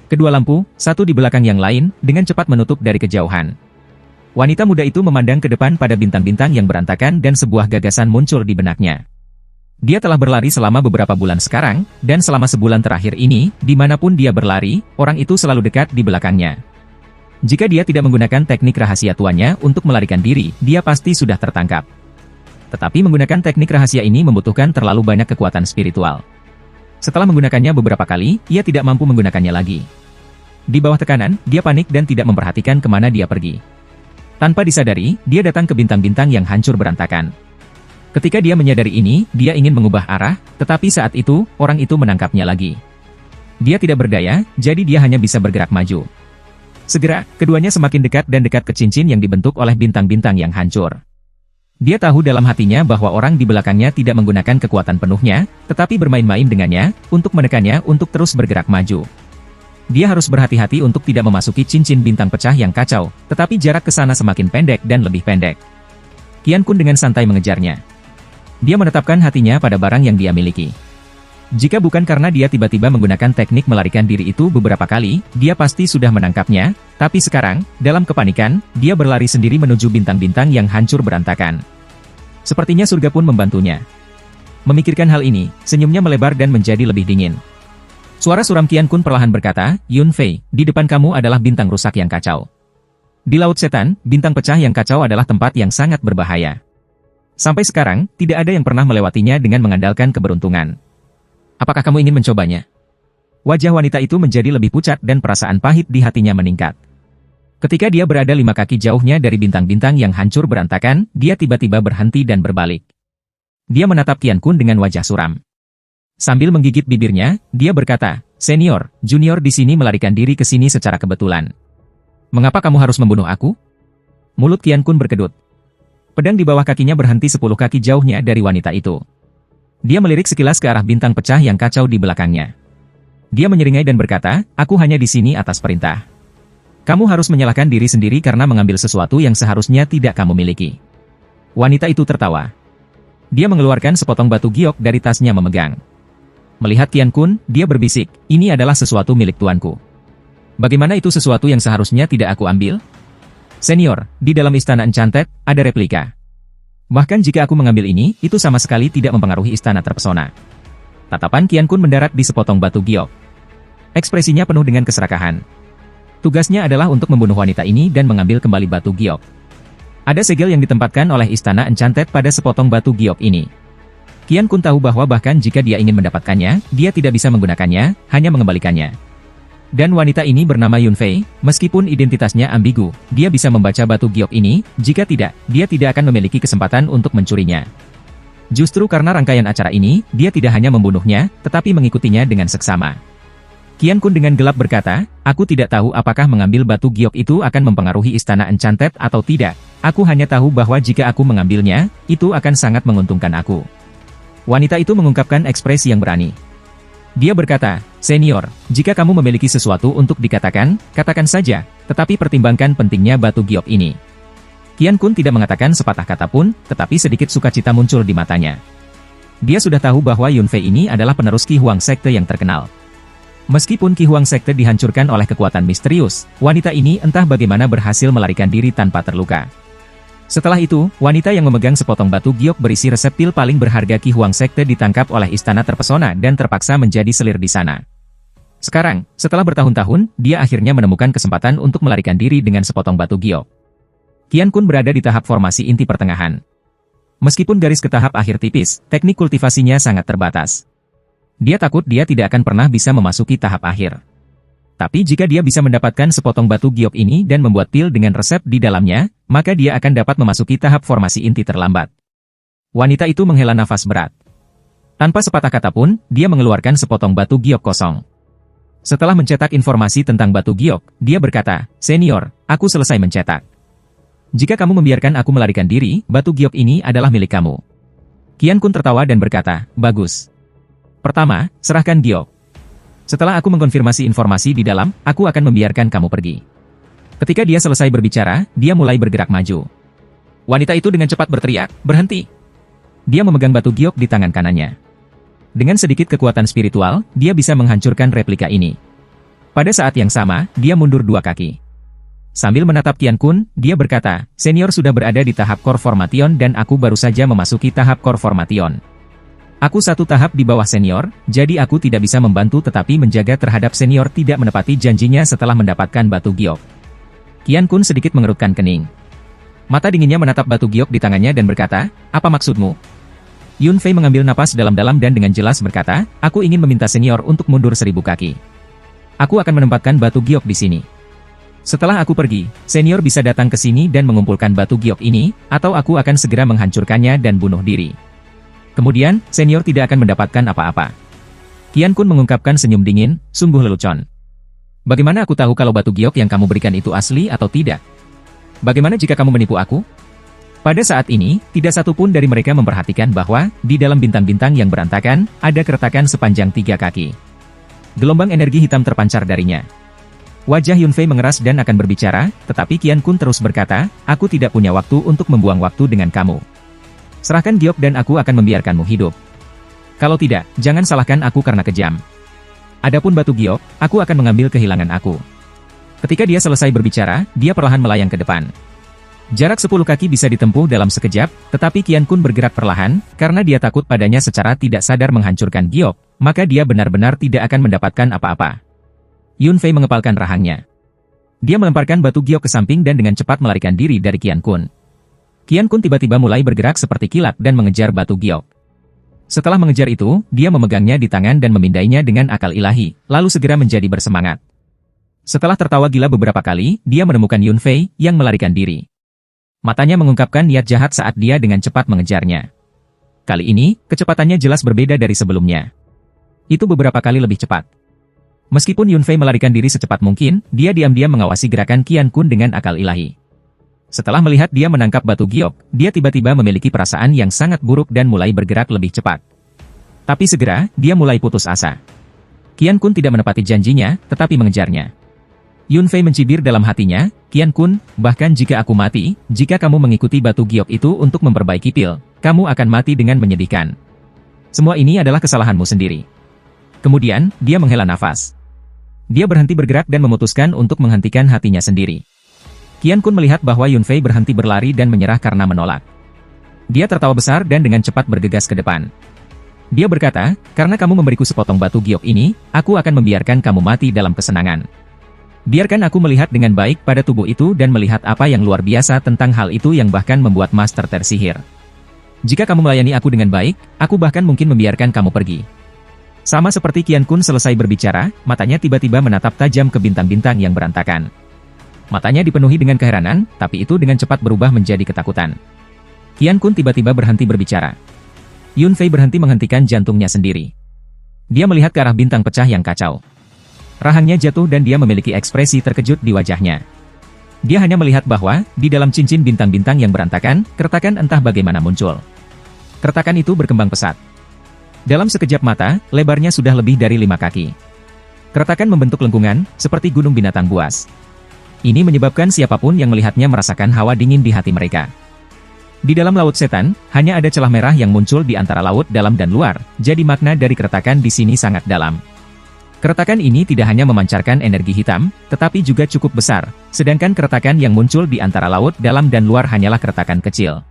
Kedua lampu, satu di belakang yang lain, dengan cepat menutup dari kejauhan. Wanita muda itu memandang ke depan pada bintang-bintang yang berantakan dan sebuah gagasan muncul di benaknya. Dia telah berlari selama beberapa bulan sekarang, dan selama sebulan terakhir ini, dimanapun dia berlari, orang itu selalu dekat di belakangnya. Jika dia tidak menggunakan teknik rahasia tuannya untuk melarikan diri, dia pasti sudah tertangkap. Tetapi menggunakan teknik rahasia ini membutuhkan terlalu banyak kekuatan spiritual. Setelah menggunakannya beberapa kali, ia tidak mampu menggunakannya lagi. Di bawah tekanan, dia panik dan tidak memperhatikan kemana dia pergi. Tanpa disadari, dia datang ke bintang-bintang yang hancur berantakan. Ketika dia menyadari ini, dia ingin mengubah arah, tetapi saat itu, orang itu menangkapnya lagi. Dia tidak berdaya, jadi dia hanya bisa bergerak maju. Segera, keduanya semakin dekat dan dekat ke cincin yang dibentuk oleh bintang-bintang yang hancur. Dia tahu dalam hatinya bahwa orang di belakangnya tidak menggunakan kekuatan penuhnya, tetapi bermain-main dengannya, untuk menekannya untuk terus bergerak maju. Dia harus berhati-hati untuk tidak memasuki cincin bintang pecah yang kacau, tetapi jarak ke sana semakin pendek dan lebih pendek. Qian Kun dengan santai mengejarnya. Dia menetapkan hatinya pada barang yang dia miliki. Jika bukan karena dia tiba-tiba menggunakan teknik melarikan diri itu beberapa kali, dia pasti sudah menangkapnya, tapi sekarang, dalam kepanikan, dia berlari sendiri menuju bintang-bintang yang hancur berantakan. Sepertinya surga pun membantunya. Memikirkan hal ini, senyumnya melebar dan menjadi lebih dingin. Suara suram Qian Kun perlahan berkata, Yun Fei, di depan kamu adalah bintang rusak yang kacau. Di Laut Setan, bintang pecah yang kacau adalah tempat yang sangat berbahaya. Sampai sekarang, tidak ada yang pernah melewatinya dengan mengandalkan keberuntungan. Apakah kamu ingin mencobanya? Wajah wanita itu menjadi lebih pucat dan perasaan pahit di hatinya meningkat. Ketika dia berada 5 kaki jauhnya dari bintang-bintang yang hancur berantakan, dia tiba-tiba berhenti dan berbalik. Dia menatap Qian Kun dengan wajah suram. Sambil menggigit bibirnya, dia berkata, Senior, junior di sini melarikan diri ke sini secara kebetulan. Mengapa kamu harus membunuh aku? Mulut Qian Kun berkedut. Pedang di bawah kakinya berhenti 10 kaki jauhnya dari wanita itu. Dia melirik sekilas ke arah bintang pecah yang kacau di belakangnya. Dia menyeringai dan berkata, aku hanya di sini atas perintah. Kamu harus menyalahkan diri sendiri karena mengambil sesuatu yang seharusnya tidak kamu miliki. Wanita itu tertawa. Dia mengeluarkan sepotong batu giok dari tasnya memegang. Melihat Qian Kun, dia berbisik, ini adalah sesuatu milik tuanku. Bagaimana itu sesuatu yang seharusnya tidak aku ambil? Senior, di dalam istana Enchanted, ada replika. Bahkan jika aku mengambil ini, itu sama sekali tidak mempengaruhi istana terpesona. Tatapan Qian Kun mendarat di sepotong batu giok. Ekspresinya penuh dengan keserakahan. Tugasnya adalah untuk membunuh wanita ini dan mengambil kembali batu giok. Ada segel yang ditempatkan oleh istana Enchanted pada sepotong batu giok ini. Qian Kun tahu bahwa bahkan jika dia ingin mendapatkannya, dia tidak bisa menggunakannya, hanya mengembalikannya. Dan wanita ini bernama Yun Fei, meskipun identitasnya ambigu, dia bisa membaca batu giok ini, jika tidak, dia tidak akan memiliki kesempatan untuk mencurinya. Justru karena rangkaian acara ini, dia tidak hanya membunuhnya, tetapi mengikutinya dengan seksama. Qian Kun dengan gelap berkata, aku tidak tahu apakah mengambil batu giok itu akan mempengaruhi istana Enchanted atau tidak, aku hanya tahu bahwa jika aku mengambilnya, itu akan sangat menguntungkan aku. Wanita itu mengungkapkan ekspresi yang berani. Dia berkata, Senior, jika kamu memiliki sesuatu untuk dikatakan, katakan saja, tetapi pertimbangkan pentingnya batu giok ini. Qian Kun tidak mengatakan sepatah kata pun, tetapi sedikit sukacita muncul di matanya. Dia sudah tahu bahwa Yun Fei ini adalah penerus Qi Huang Sekte yang terkenal. Meskipun Qi Huang Sekte dihancurkan oleh kekuatan misterius, wanita ini entah bagaimana berhasil melarikan diri tanpa terluka. Setelah itu, wanita yang memegang sepotong batu giok berisi reseptil paling berharga Qi Huang Sekte ditangkap oleh istana terpesona dan terpaksa menjadi selir di sana. Sekarang, setelah bertahun-tahun, dia akhirnya menemukan kesempatan untuk melarikan diri dengan sepotong batu giok. Qian Kun berada di tahap formasi inti pertengahan. Meskipun garis ke tahap akhir tipis, teknik kultivasinya sangat terbatas. Dia takut dia tidak akan pernah bisa memasuki tahap akhir. Tapi jika dia bisa mendapatkan sepotong batu giok ini dan membuat pil dengan resep di dalamnya, maka dia akan dapat memasuki tahap formasi inti terlambat. Wanita itu menghela nafas berat. Tanpa sepatah kata pun, dia mengeluarkan sepotong batu giok kosong. Setelah mencetak informasi tentang batu giok, dia berkata, Senior, aku selesai mencetak. Jika kamu membiarkan aku melarikan diri, batu giok ini adalah milik kamu. Qian Kun tertawa dan berkata, bagus. Pertama, serahkan giok. Setelah aku mengkonfirmasi informasi di dalam, aku akan membiarkan kamu pergi. Ketika dia selesai berbicara, dia mulai bergerak maju. Wanita itu dengan cepat berteriak, berhenti. Dia memegang batu giok di tangan kanannya. Dengan sedikit kekuatan spiritual, dia bisa menghancurkan replika ini. Pada saat yang sama, dia mundur 2 kaki. Sambil menatap Qian Kun, dia berkata, senior sudah berada di tahap Core Formation dan aku baru saja memasuki tahap Core Formation. Aku satu tahap di bawah senior, jadi aku tidak bisa membantu tetapi menjaga terhadap senior tidak menepati janjinya setelah mendapatkan batu giok. Qian Kun sedikit mengerutkan kening. Mata dinginnya menatap batu giok di tangannya dan berkata, apa maksudmu? Yun Fei mengambil napas dalam-dalam dan dengan jelas berkata, aku ingin meminta senior untuk mundur 1000 kaki. Aku akan menempatkan batu giok di sini. Setelah aku pergi, senior bisa datang ke sini dan mengumpulkan batu giok ini, atau aku akan segera menghancurkannya dan bunuh diri. Kemudian, senior tidak akan mendapatkan apa-apa. Qian Kun mengungkapkan senyum dingin, sungguh lelucon. Bagaimana aku tahu kalau batu giok yang kamu berikan itu asli atau tidak? Bagaimana jika kamu menipu aku? Pada saat ini, tidak satu pun dari mereka memperhatikan bahwa, di dalam bintang-bintang yang berantakan, ada keretakan sepanjang 3 kaki. Gelombang energi hitam terpancar darinya. Wajah Yun Fei mengeras dan akan berbicara, tetapi Qian Kun terus berkata, aku tidak punya waktu untuk membuang waktu dengan kamu. Serahkan giok dan aku akan membiarkanmu hidup. Kalau tidak, jangan salahkan aku karena kejam. Adapun batu giok, aku akan mengambil kehilangan aku. Ketika dia selesai berbicara, dia perlahan melayang ke depan. Jarak 10 kaki bisa ditempuh dalam sekejap, tetapi Qian Kun bergerak perlahan, karena dia takut padanya secara tidak sadar menghancurkan giok, maka dia benar-benar tidak akan mendapatkan apa-apa. Yun Fei mengepalkan rahangnya. Dia melemparkan batu giok ke samping dan dengan cepat melarikan diri dari Qian Kun. Qian Kun tiba-tiba mulai bergerak seperti kilat dan mengejar batu giok. Setelah mengejar itu, dia memegangnya di tangan dan memindainya dengan akal ilahi, lalu segera menjadi bersemangat. Setelah tertawa gila beberapa kali, dia menemukan Yun Fei yang melarikan diri. Matanya mengungkapkan niat jahat saat dia dengan cepat mengejarnya. Kali ini, kecepatannya jelas berbeda dari sebelumnya. Itu beberapa kali lebih cepat. Meskipun Yun Fei melarikan diri secepat mungkin, dia diam-diam mengawasi gerakan Qian Kun dengan akal ilahi. Setelah melihat dia menangkap batu giok, dia tiba-tiba memiliki perasaan yang sangat buruk dan mulai bergerak lebih cepat. Tapi segera, dia mulai putus asa. Qian Kun tidak menepati janjinya, tetapi mengejarnya. Yun Fei mencibir dalam hatinya, Qian Kun, bahkan jika aku mati, jika kamu mengikuti batu giok itu untuk memperbaiki pil, kamu akan mati dengan menyedihkan. Semua ini adalah kesalahanmu sendiri. Kemudian, dia menghela nafas. Dia berhenti bergerak dan memutuskan untuk menghentikan hatinya sendiri. Qian Kun melihat bahwa Yun Fei berhenti berlari dan menyerah karena menolak. Dia tertawa besar dan dengan cepat bergegas ke depan. Dia berkata, karena kamu memberiku sepotong batu giok ini, aku akan membiarkan kamu mati dalam kesenangan. Biarkan aku melihat dengan baik pada tubuh itu dan melihat apa yang luar biasa tentang hal itu yang bahkan membuat master tersihir. Jika kamu melayani aku dengan baik, aku bahkan mungkin membiarkan kamu pergi. Sama seperti Qian Kun selesai berbicara, matanya tiba-tiba menatap tajam ke bintang-bintang yang berantakan. Matanya dipenuhi dengan keheranan, tapi itu dengan cepat berubah menjadi ketakutan. Qian Kun tiba-tiba berhenti berbicara. Yun Fei berhenti menghentikan jantungnya sendiri. Dia melihat ke arah bintang pecah yang kacau. Rahangnya jatuh dan dia memiliki ekspresi terkejut di wajahnya. Dia hanya melihat bahwa, di dalam cincin bintang-bintang yang berantakan, keretakan entah bagaimana muncul. Keretakan itu berkembang pesat. Dalam sekejap mata, lebarnya sudah lebih dari 5 kaki. Keretakan membentuk lengkungan, seperti gunung binatang buas. Ini menyebabkan siapapun yang melihatnya merasakan hawa dingin di hati mereka. Di dalam laut setan, hanya ada celah merah yang muncul di antara laut dalam dan luar, jadi makna dari keretakan di sini sangat dalam. Keretakan ini tidak hanya memancarkan energi hitam, tetapi juga cukup besar, sedangkan keretakan yang muncul di antara laut dalam dan luar hanyalah keretakan kecil.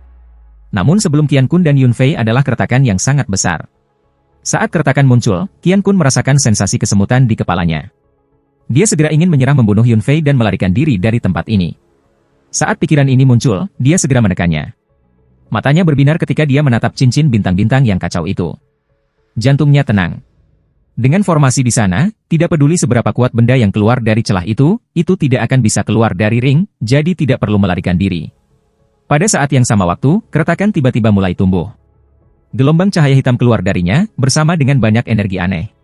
Namun sebelum Qian Kun dan Yun Fei adalah keretakan yang sangat besar. Saat keretakan muncul, Qian Kun merasakan sensasi kesemutan di kepalanya. Dia segera ingin menyerah membunuh Yun Fei dan melarikan diri dari tempat ini. Saat pikiran ini muncul, dia segera menekannya. Matanya berbinar ketika dia menatap cincin bintang-bintang yang kacau itu. Jantungnya tenang. Dengan formasi di sana, tidak peduli seberapa kuat benda yang keluar dari celah itu tidak akan bisa keluar dari ring, jadi tidak perlu melarikan diri. Pada saat yang sama waktu, keretakan tiba-tiba mulai tumbuh. Gelombang cahaya hitam keluar darinya, bersama dengan banyak energi aneh.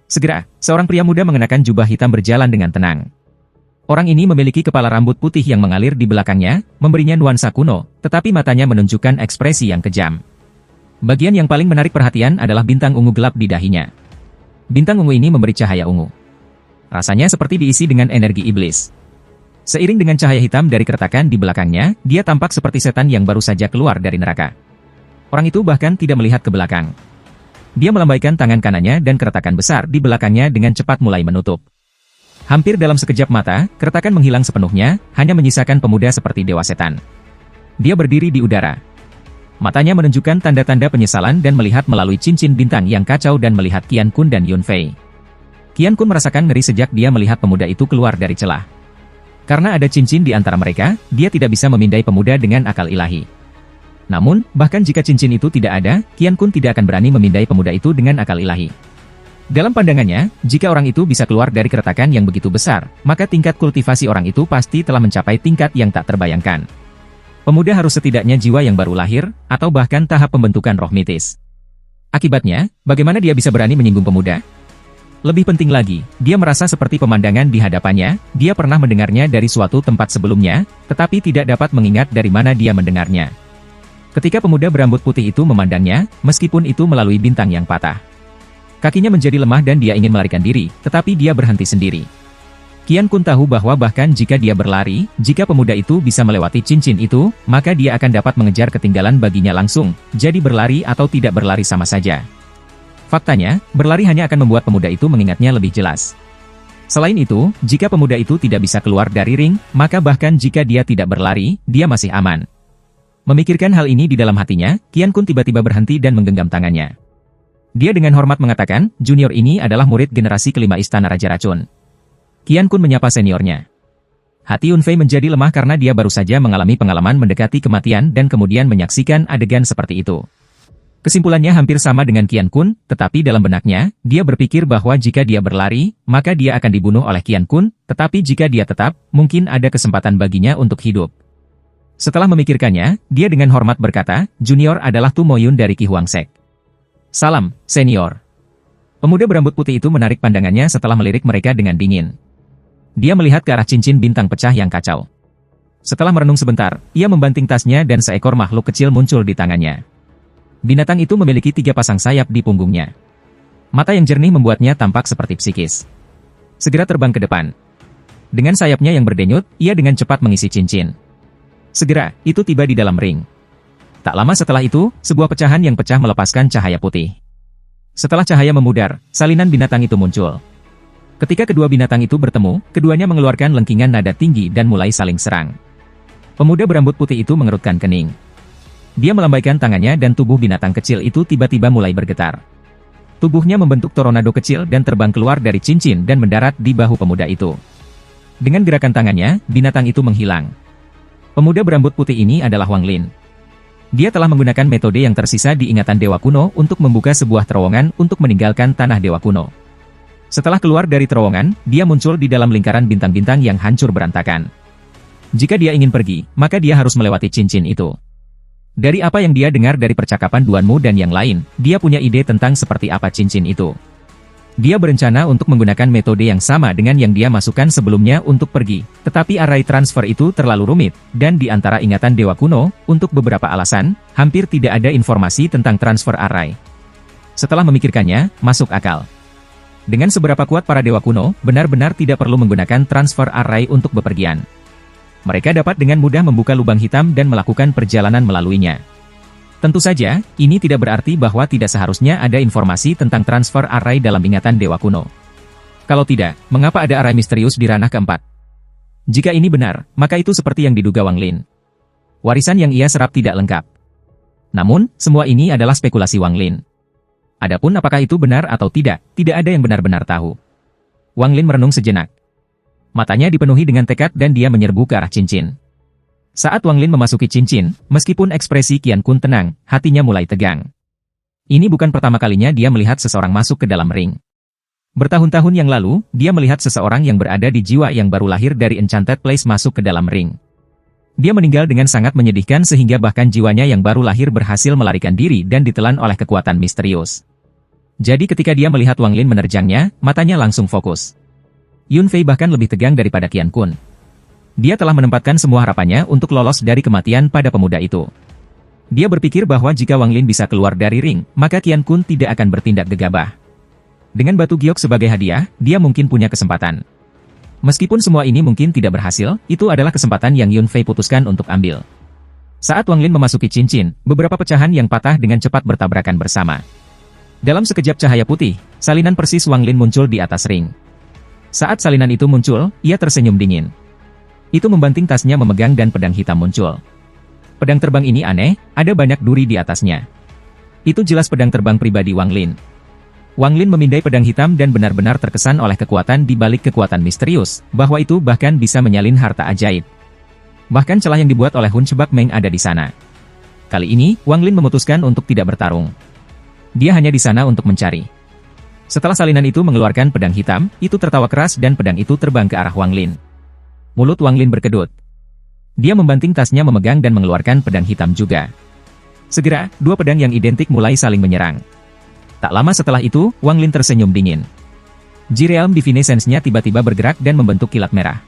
Segera, seorang pria muda mengenakan jubah hitam berjalan dengan tenang. Orang ini memiliki kepala rambut putih yang mengalir di belakangnya, memberinya nuansa kuno, tetapi matanya menunjukkan ekspresi yang kejam. Bagian yang paling menarik perhatian adalah bintang ungu gelap di dahinya. Bintang ungu ini memberi cahaya ungu. Rasanya seperti diisi dengan energi iblis. Seiring dengan cahaya hitam dari keretakan di belakangnya, dia tampak seperti setan yang baru saja keluar dari neraka. Orang itu bahkan tidak melihat ke belakang. Dia melambaikan tangan kanannya dan keretakan besar di belakangnya dengan cepat mulai menutup. Hampir dalam sekejap mata, keretakan menghilang sepenuhnya, hanya menyisakan pemuda seperti dewa setan. Dia berdiri di udara. Matanya menunjukkan tanda-tanda penyesalan dan melihat melalui cincin bintang yang kacau dan melihat Qian Kun dan Yun Fei. Qian Kun merasakan ngeri sejak dia melihat pemuda itu keluar dari celah. Karena ada cincin di antara mereka, dia tidak bisa memindai pemuda dengan akal ilahi. Namun, bahkan jika cincin itu tidak ada, Qian Kun tidak akan berani memindai pemuda itu dengan akal ilahi. Dalam pandangannya, jika orang itu bisa keluar dari keretakan yang begitu besar, maka tingkat kultivasi orang itu pasti telah mencapai tingkat yang tak terbayangkan. Pemuda harus setidaknya jiwa yang baru lahir, atau bahkan tahap pembentukan roh mitis. Akibatnya, bagaimana dia bisa berani menyinggung pemuda? Lebih penting lagi, dia merasa seperti pemandangan di hadapannya, dia pernah mendengarnya dari suatu tempat sebelumnya, tetapi tidak dapat mengingat dari mana dia mendengarnya. Ketika pemuda berambut putih itu memandangnya, meskipun itu melalui bintang yang patah. Kakinya menjadi lemah dan dia ingin melarikan diri, tetapi dia berhenti sendiri. Qian Kun tahu bahwa bahkan jika dia berlari, jika pemuda itu bisa melewati cincin itu, maka dia akan dapat mengejar ketinggalan baginya langsung, jadi berlari atau tidak berlari sama saja. Faktanya, berlari hanya akan membuat pemuda itu mengingatnya lebih jelas. Selain itu, jika pemuda itu tidak bisa keluar dari ring, maka bahkan jika dia tidak berlari, dia masih aman. Memikirkan hal ini di dalam hatinya, Qian Kun tiba-tiba berhenti dan menggenggam tangannya. Dia dengan hormat mengatakan, junior ini adalah murid generasi kelima Istana Raja Racun. Qian Kun menyapa seniornya. Hati Yun Fei menjadi lemah karena dia baru saja mengalami pengalaman mendekati kematian dan kemudian menyaksikan adegan seperti itu. Kesimpulannya hampir sama dengan Qian Kun, tetapi dalam benaknya, dia berpikir bahwa jika dia berlari, maka dia akan dibunuh oleh Qian Kun, tetapi jika dia tetap, mungkin ada kesempatan baginya untuk hidup. Setelah memikirkannya, dia dengan hormat berkata, junior adalah Tu Moyun dari Qi Huangsek. Salam, senior. Pemuda berambut putih itu menarik pandangannya setelah melirik mereka dengan dingin. Dia melihat ke arah cincin bintang pecah yang kacau. Setelah merenung sebentar, ia membanting tasnya dan seekor makhluk kecil muncul di tangannya. Binatang itu memiliki 3 pasang sayap di punggungnya. Mata yang jernih membuatnya tampak seperti psikis. Segera terbang ke depan. Dengan sayapnya yang berdenyut, ia dengan cepat mengisi cincin. Segera, itu tiba di dalam ring. Tak lama setelah itu, sebuah pecahan yang pecah melepaskan cahaya putih. Setelah cahaya memudar, salinan binatang itu muncul. Ketika kedua binatang itu bertemu, keduanya mengeluarkan lengkingan nada tinggi dan mulai saling serang. Pemuda berambut putih itu mengerutkan kening. Dia melambaikan tangannya dan tubuh binatang kecil itu tiba-tiba mulai bergetar. Tubuhnya membentuk tornado kecil dan terbang keluar dari cincin dan mendarat di bahu pemuda itu. Dengan gerakan tangannya, binatang itu menghilang. Pemuda berambut putih ini adalah Wang Lin. Dia telah menggunakan metode yang tersisa di ingatan Dewa Kuno untuk membuka sebuah terowongan untuk meninggalkan tanah Dewa Kuno. Setelah keluar dari terowongan, dia muncul di dalam lingkaran bintang-bintang yang hancur berantakan. Jika dia ingin pergi, maka dia harus melewati cincin itu. Dari apa yang dia dengar dari percakapan Duanmu dan yang lain, dia punya ide tentang seperti apa cincin itu. Dia berencana untuk menggunakan metode yang sama dengan yang dia masukkan sebelumnya untuk pergi, tetapi array transfer itu terlalu rumit, dan di antara ingatan Dewa Kuno, untuk beberapa alasan, hampir tidak ada informasi tentang transfer array. Setelah memikirkannya, masuk akal. Dengan seberapa kuat para Dewa Kuno, benar-benar tidak perlu menggunakan transfer array untuk bepergian. Mereka dapat dengan mudah membuka lubang hitam dan melakukan perjalanan melaluinya. Tentu saja, ini tidak berarti bahwa tidak seharusnya ada informasi tentang transfer array dalam ingatan Dewa Kuno. Kalau tidak, mengapa ada array misterius di ranah keempat? Jika ini benar, maka itu seperti yang diduga Wang Lin. Warisan yang ia serap tidak lengkap. Namun, semua ini adalah spekulasi Wang Lin. Adapun apakah itu benar atau tidak ada yang benar-benar tahu. Wang Lin merenung sejenak. Matanya dipenuhi dengan tekad dan dia menyerbu ke arah cincin. Saat Wang Lin memasuki cincin, meskipun ekspresi Qian Kun tenang, hatinya mulai tegang. Ini bukan pertama kalinya dia melihat seseorang masuk ke dalam ring. Bertahun-tahun yang lalu, dia melihat seseorang yang berada di jiwa yang baru lahir dari Enchanted Place masuk ke dalam ring. Dia meninggal dengan sangat menyedihkan sehingga bahkan jiwanya yang baru lahir berhasil melarikan diri dan ditelan oleh kekuatan misterius. Jadi ketika dia melihat Wang Lin menerjangnya, matanya langsung fokus. Yun Fei bahkan lebih tegang daripada Qian Kun. Dia telah menempatkan semua harapannya untuk lolos dari kematian pada pemuda itu. Dia berpikir bahwa jika Wang Lin bisa keluar dari ring, maka Qian Kun tidak akan bertindak gegabah. Dengan batu giok sebagai hadiah, dia mungkin punya kesempatan. Meskipun semua ini mungkin tidak berhasil, itu adalah kesempatan yang Yun Fei putuskan untuk ambil. Saat Wang Lin memasuki cincin, beberapa pecahan yang patah dengan cepat bertabrakan bersama. Dalam sekejap cahaya putih, salinan persis Wang Lin muncul di atas ring. Saat salinan itu muncul, ia tersenyum dingin. Itu membanting tasnya memegang dan pedang hitam muncul. Pedang terbang ini aneh, ada banyak duri di atasnya. Itu jelas pedang terbang pribadi Wang Lin. Wang Lin memindai pedang hitam dan benar-benar terkesan oleh kekuatan di balik kekuatan misterius, bahwa itu bahkan bisa menyalin harta ajaib. Bahkan celah yang dibuat oleh Hun Shibak Meng ada di sana. Kali ini, Wang Lin memutuskan untuk tidak bertarung. Dia hanya di sana untuk mencari. Setelah salinan itu mengeluarkan pedang hitam, itu tertawa keras dan pedang itu terbang ke arah Wang Lin. Mulut Wang Lin berkedut. Dia membanting tasnya memegang dan mengeluarkan pedang hitam juga. Segera, dua pedang yang identik mulai saling menyerang. Tak lama setelah itu, Wang Lin tersenyum dingin. Ji-Realm Divinescence-nya tiba-tiba bergerak dan membentuk kilat merah.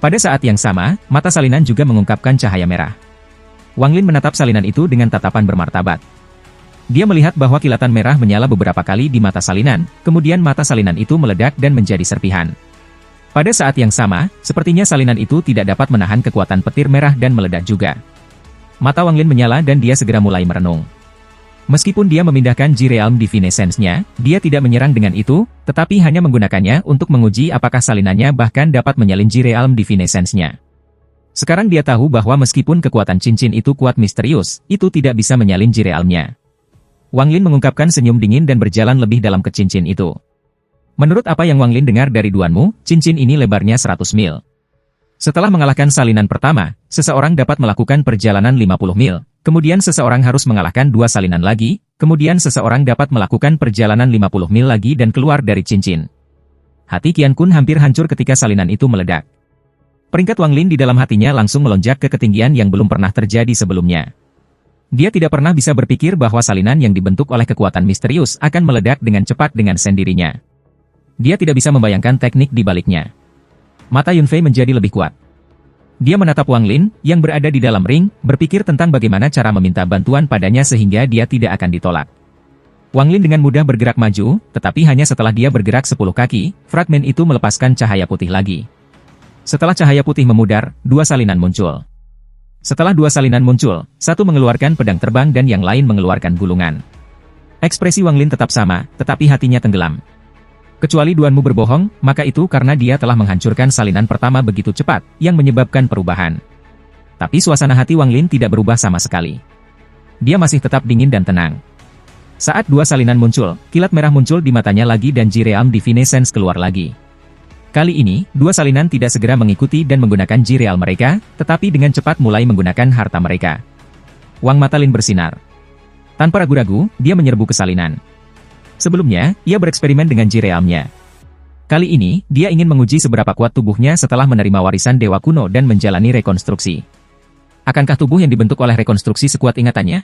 Pada saat yang sama, mata salinan juga mengungkapkan cahaya merah. Wang Lin menatap salinan itu dengan tatapan bermartabat. Dia melihat bahwa kilatan merah menyala beberapa kali di mata salinan, kemudian mata salinan itu meledak dan menjadi serpihan. Pada saat yang sama, sepertinya salinan itu tidak dapat menahan kekuatan petir merah dan meledak juga. Mata Wang Lin menyala dan dia segera mulai merenung. Meskipun dia memindahkan Ji-Realm Divinescence-nya, dia tidak menyerang dengan itu, tetapi hanya menggunakannya untuk menguji apakah salinannya bahkan dapat menyalin Ji-Realm Divinescence-nya. Sekarang dia tahu bahwa meskipun kekuatan cincin itu kuat misterius, itu tidak bisa menyalin Ji-Realm-nya. Wang Lin mengungkapkan senyum dingin dan berjalan lebih dalam ke cincin itu. Menurut apa yang Wang Lin dengar dari duanmu, cincin ini lebarnya 100 mil. Setelah mengalahkan salinan pertama, seseorang dapat melakukan perjalanan 50 mil, kemudian seseorang harus mengalahkan dua salinan lagi, kemudian seseorang dapat melakukan perjalanan 50 mil lagi dan keluar dari cincin. Hati Qian Kun hampir hancur ketika salinan itu meledak. Peringkat Wang Lin di dalam hatinya langsung melonjak ke ketinggian yang belum pernah terjadi sebelumnya. Dia tidak pernah bisa berpikir bahwa salinan yang dibentuk oleh kekuatan misterius akan meledak dengan cepat dengan sendirinya. Dia tidak bisa membayangkan teknik di baliknya. Mata Yunfei menjadi lebih kuat. Dia menatap Wang Lin, yang berada di dalam ring, berpikir tentang bagaimana cara meminta bantuan padanya sehingga dia tidak akan ditolak. Wang Lin dengan mudah bergerak maju, tetapi hanya setelah dia bergerak 10 kaki, fragmen itu melepaskan cahaya putih lagi. Setelah cahaya putih memudar, dua salinan muncul. Setelah dua salinan muncul, satu mengeluarkan pedang terbang dan yang lain mengeluarkan gulungan. Ekspresi Wang Lin tetap sama, tetapi hatinya tenggelam. Kecuali duanmu berbohong, maka itu karena dia telah menghancurkan salinan pertama begitu cepat, yang menyebabkan perubahan. Tapi suasana hati Wang Lin tidak berubah sama sekali. Dia masih tetap dingin dan tenang. Saat dua salinan muncul, kilat merah muncul di matanya lagi dan Ji-Realm Divinescence keluar lagi. Kali ini, dua salinan tidak segera mengikuti dan menggunakan Ji-Realm mereka, tetapi dengan cepat mulai menggunakan harta mereka. Wang mata Lin bersinar. Tanpa ragu-ragu, dia menyerbu ke salinan. Sebelumnya, ia bereksperimen dengan Ji-Realm-nya. Kali ini, dia ingin menguji seberapa kuat tubuhnya setelah menerima warisan Dewa Kuno dan menjalani rekonstruksi. Akankah tubuh yang dibentuk oleh rekonstruksi sekuat ingatannya?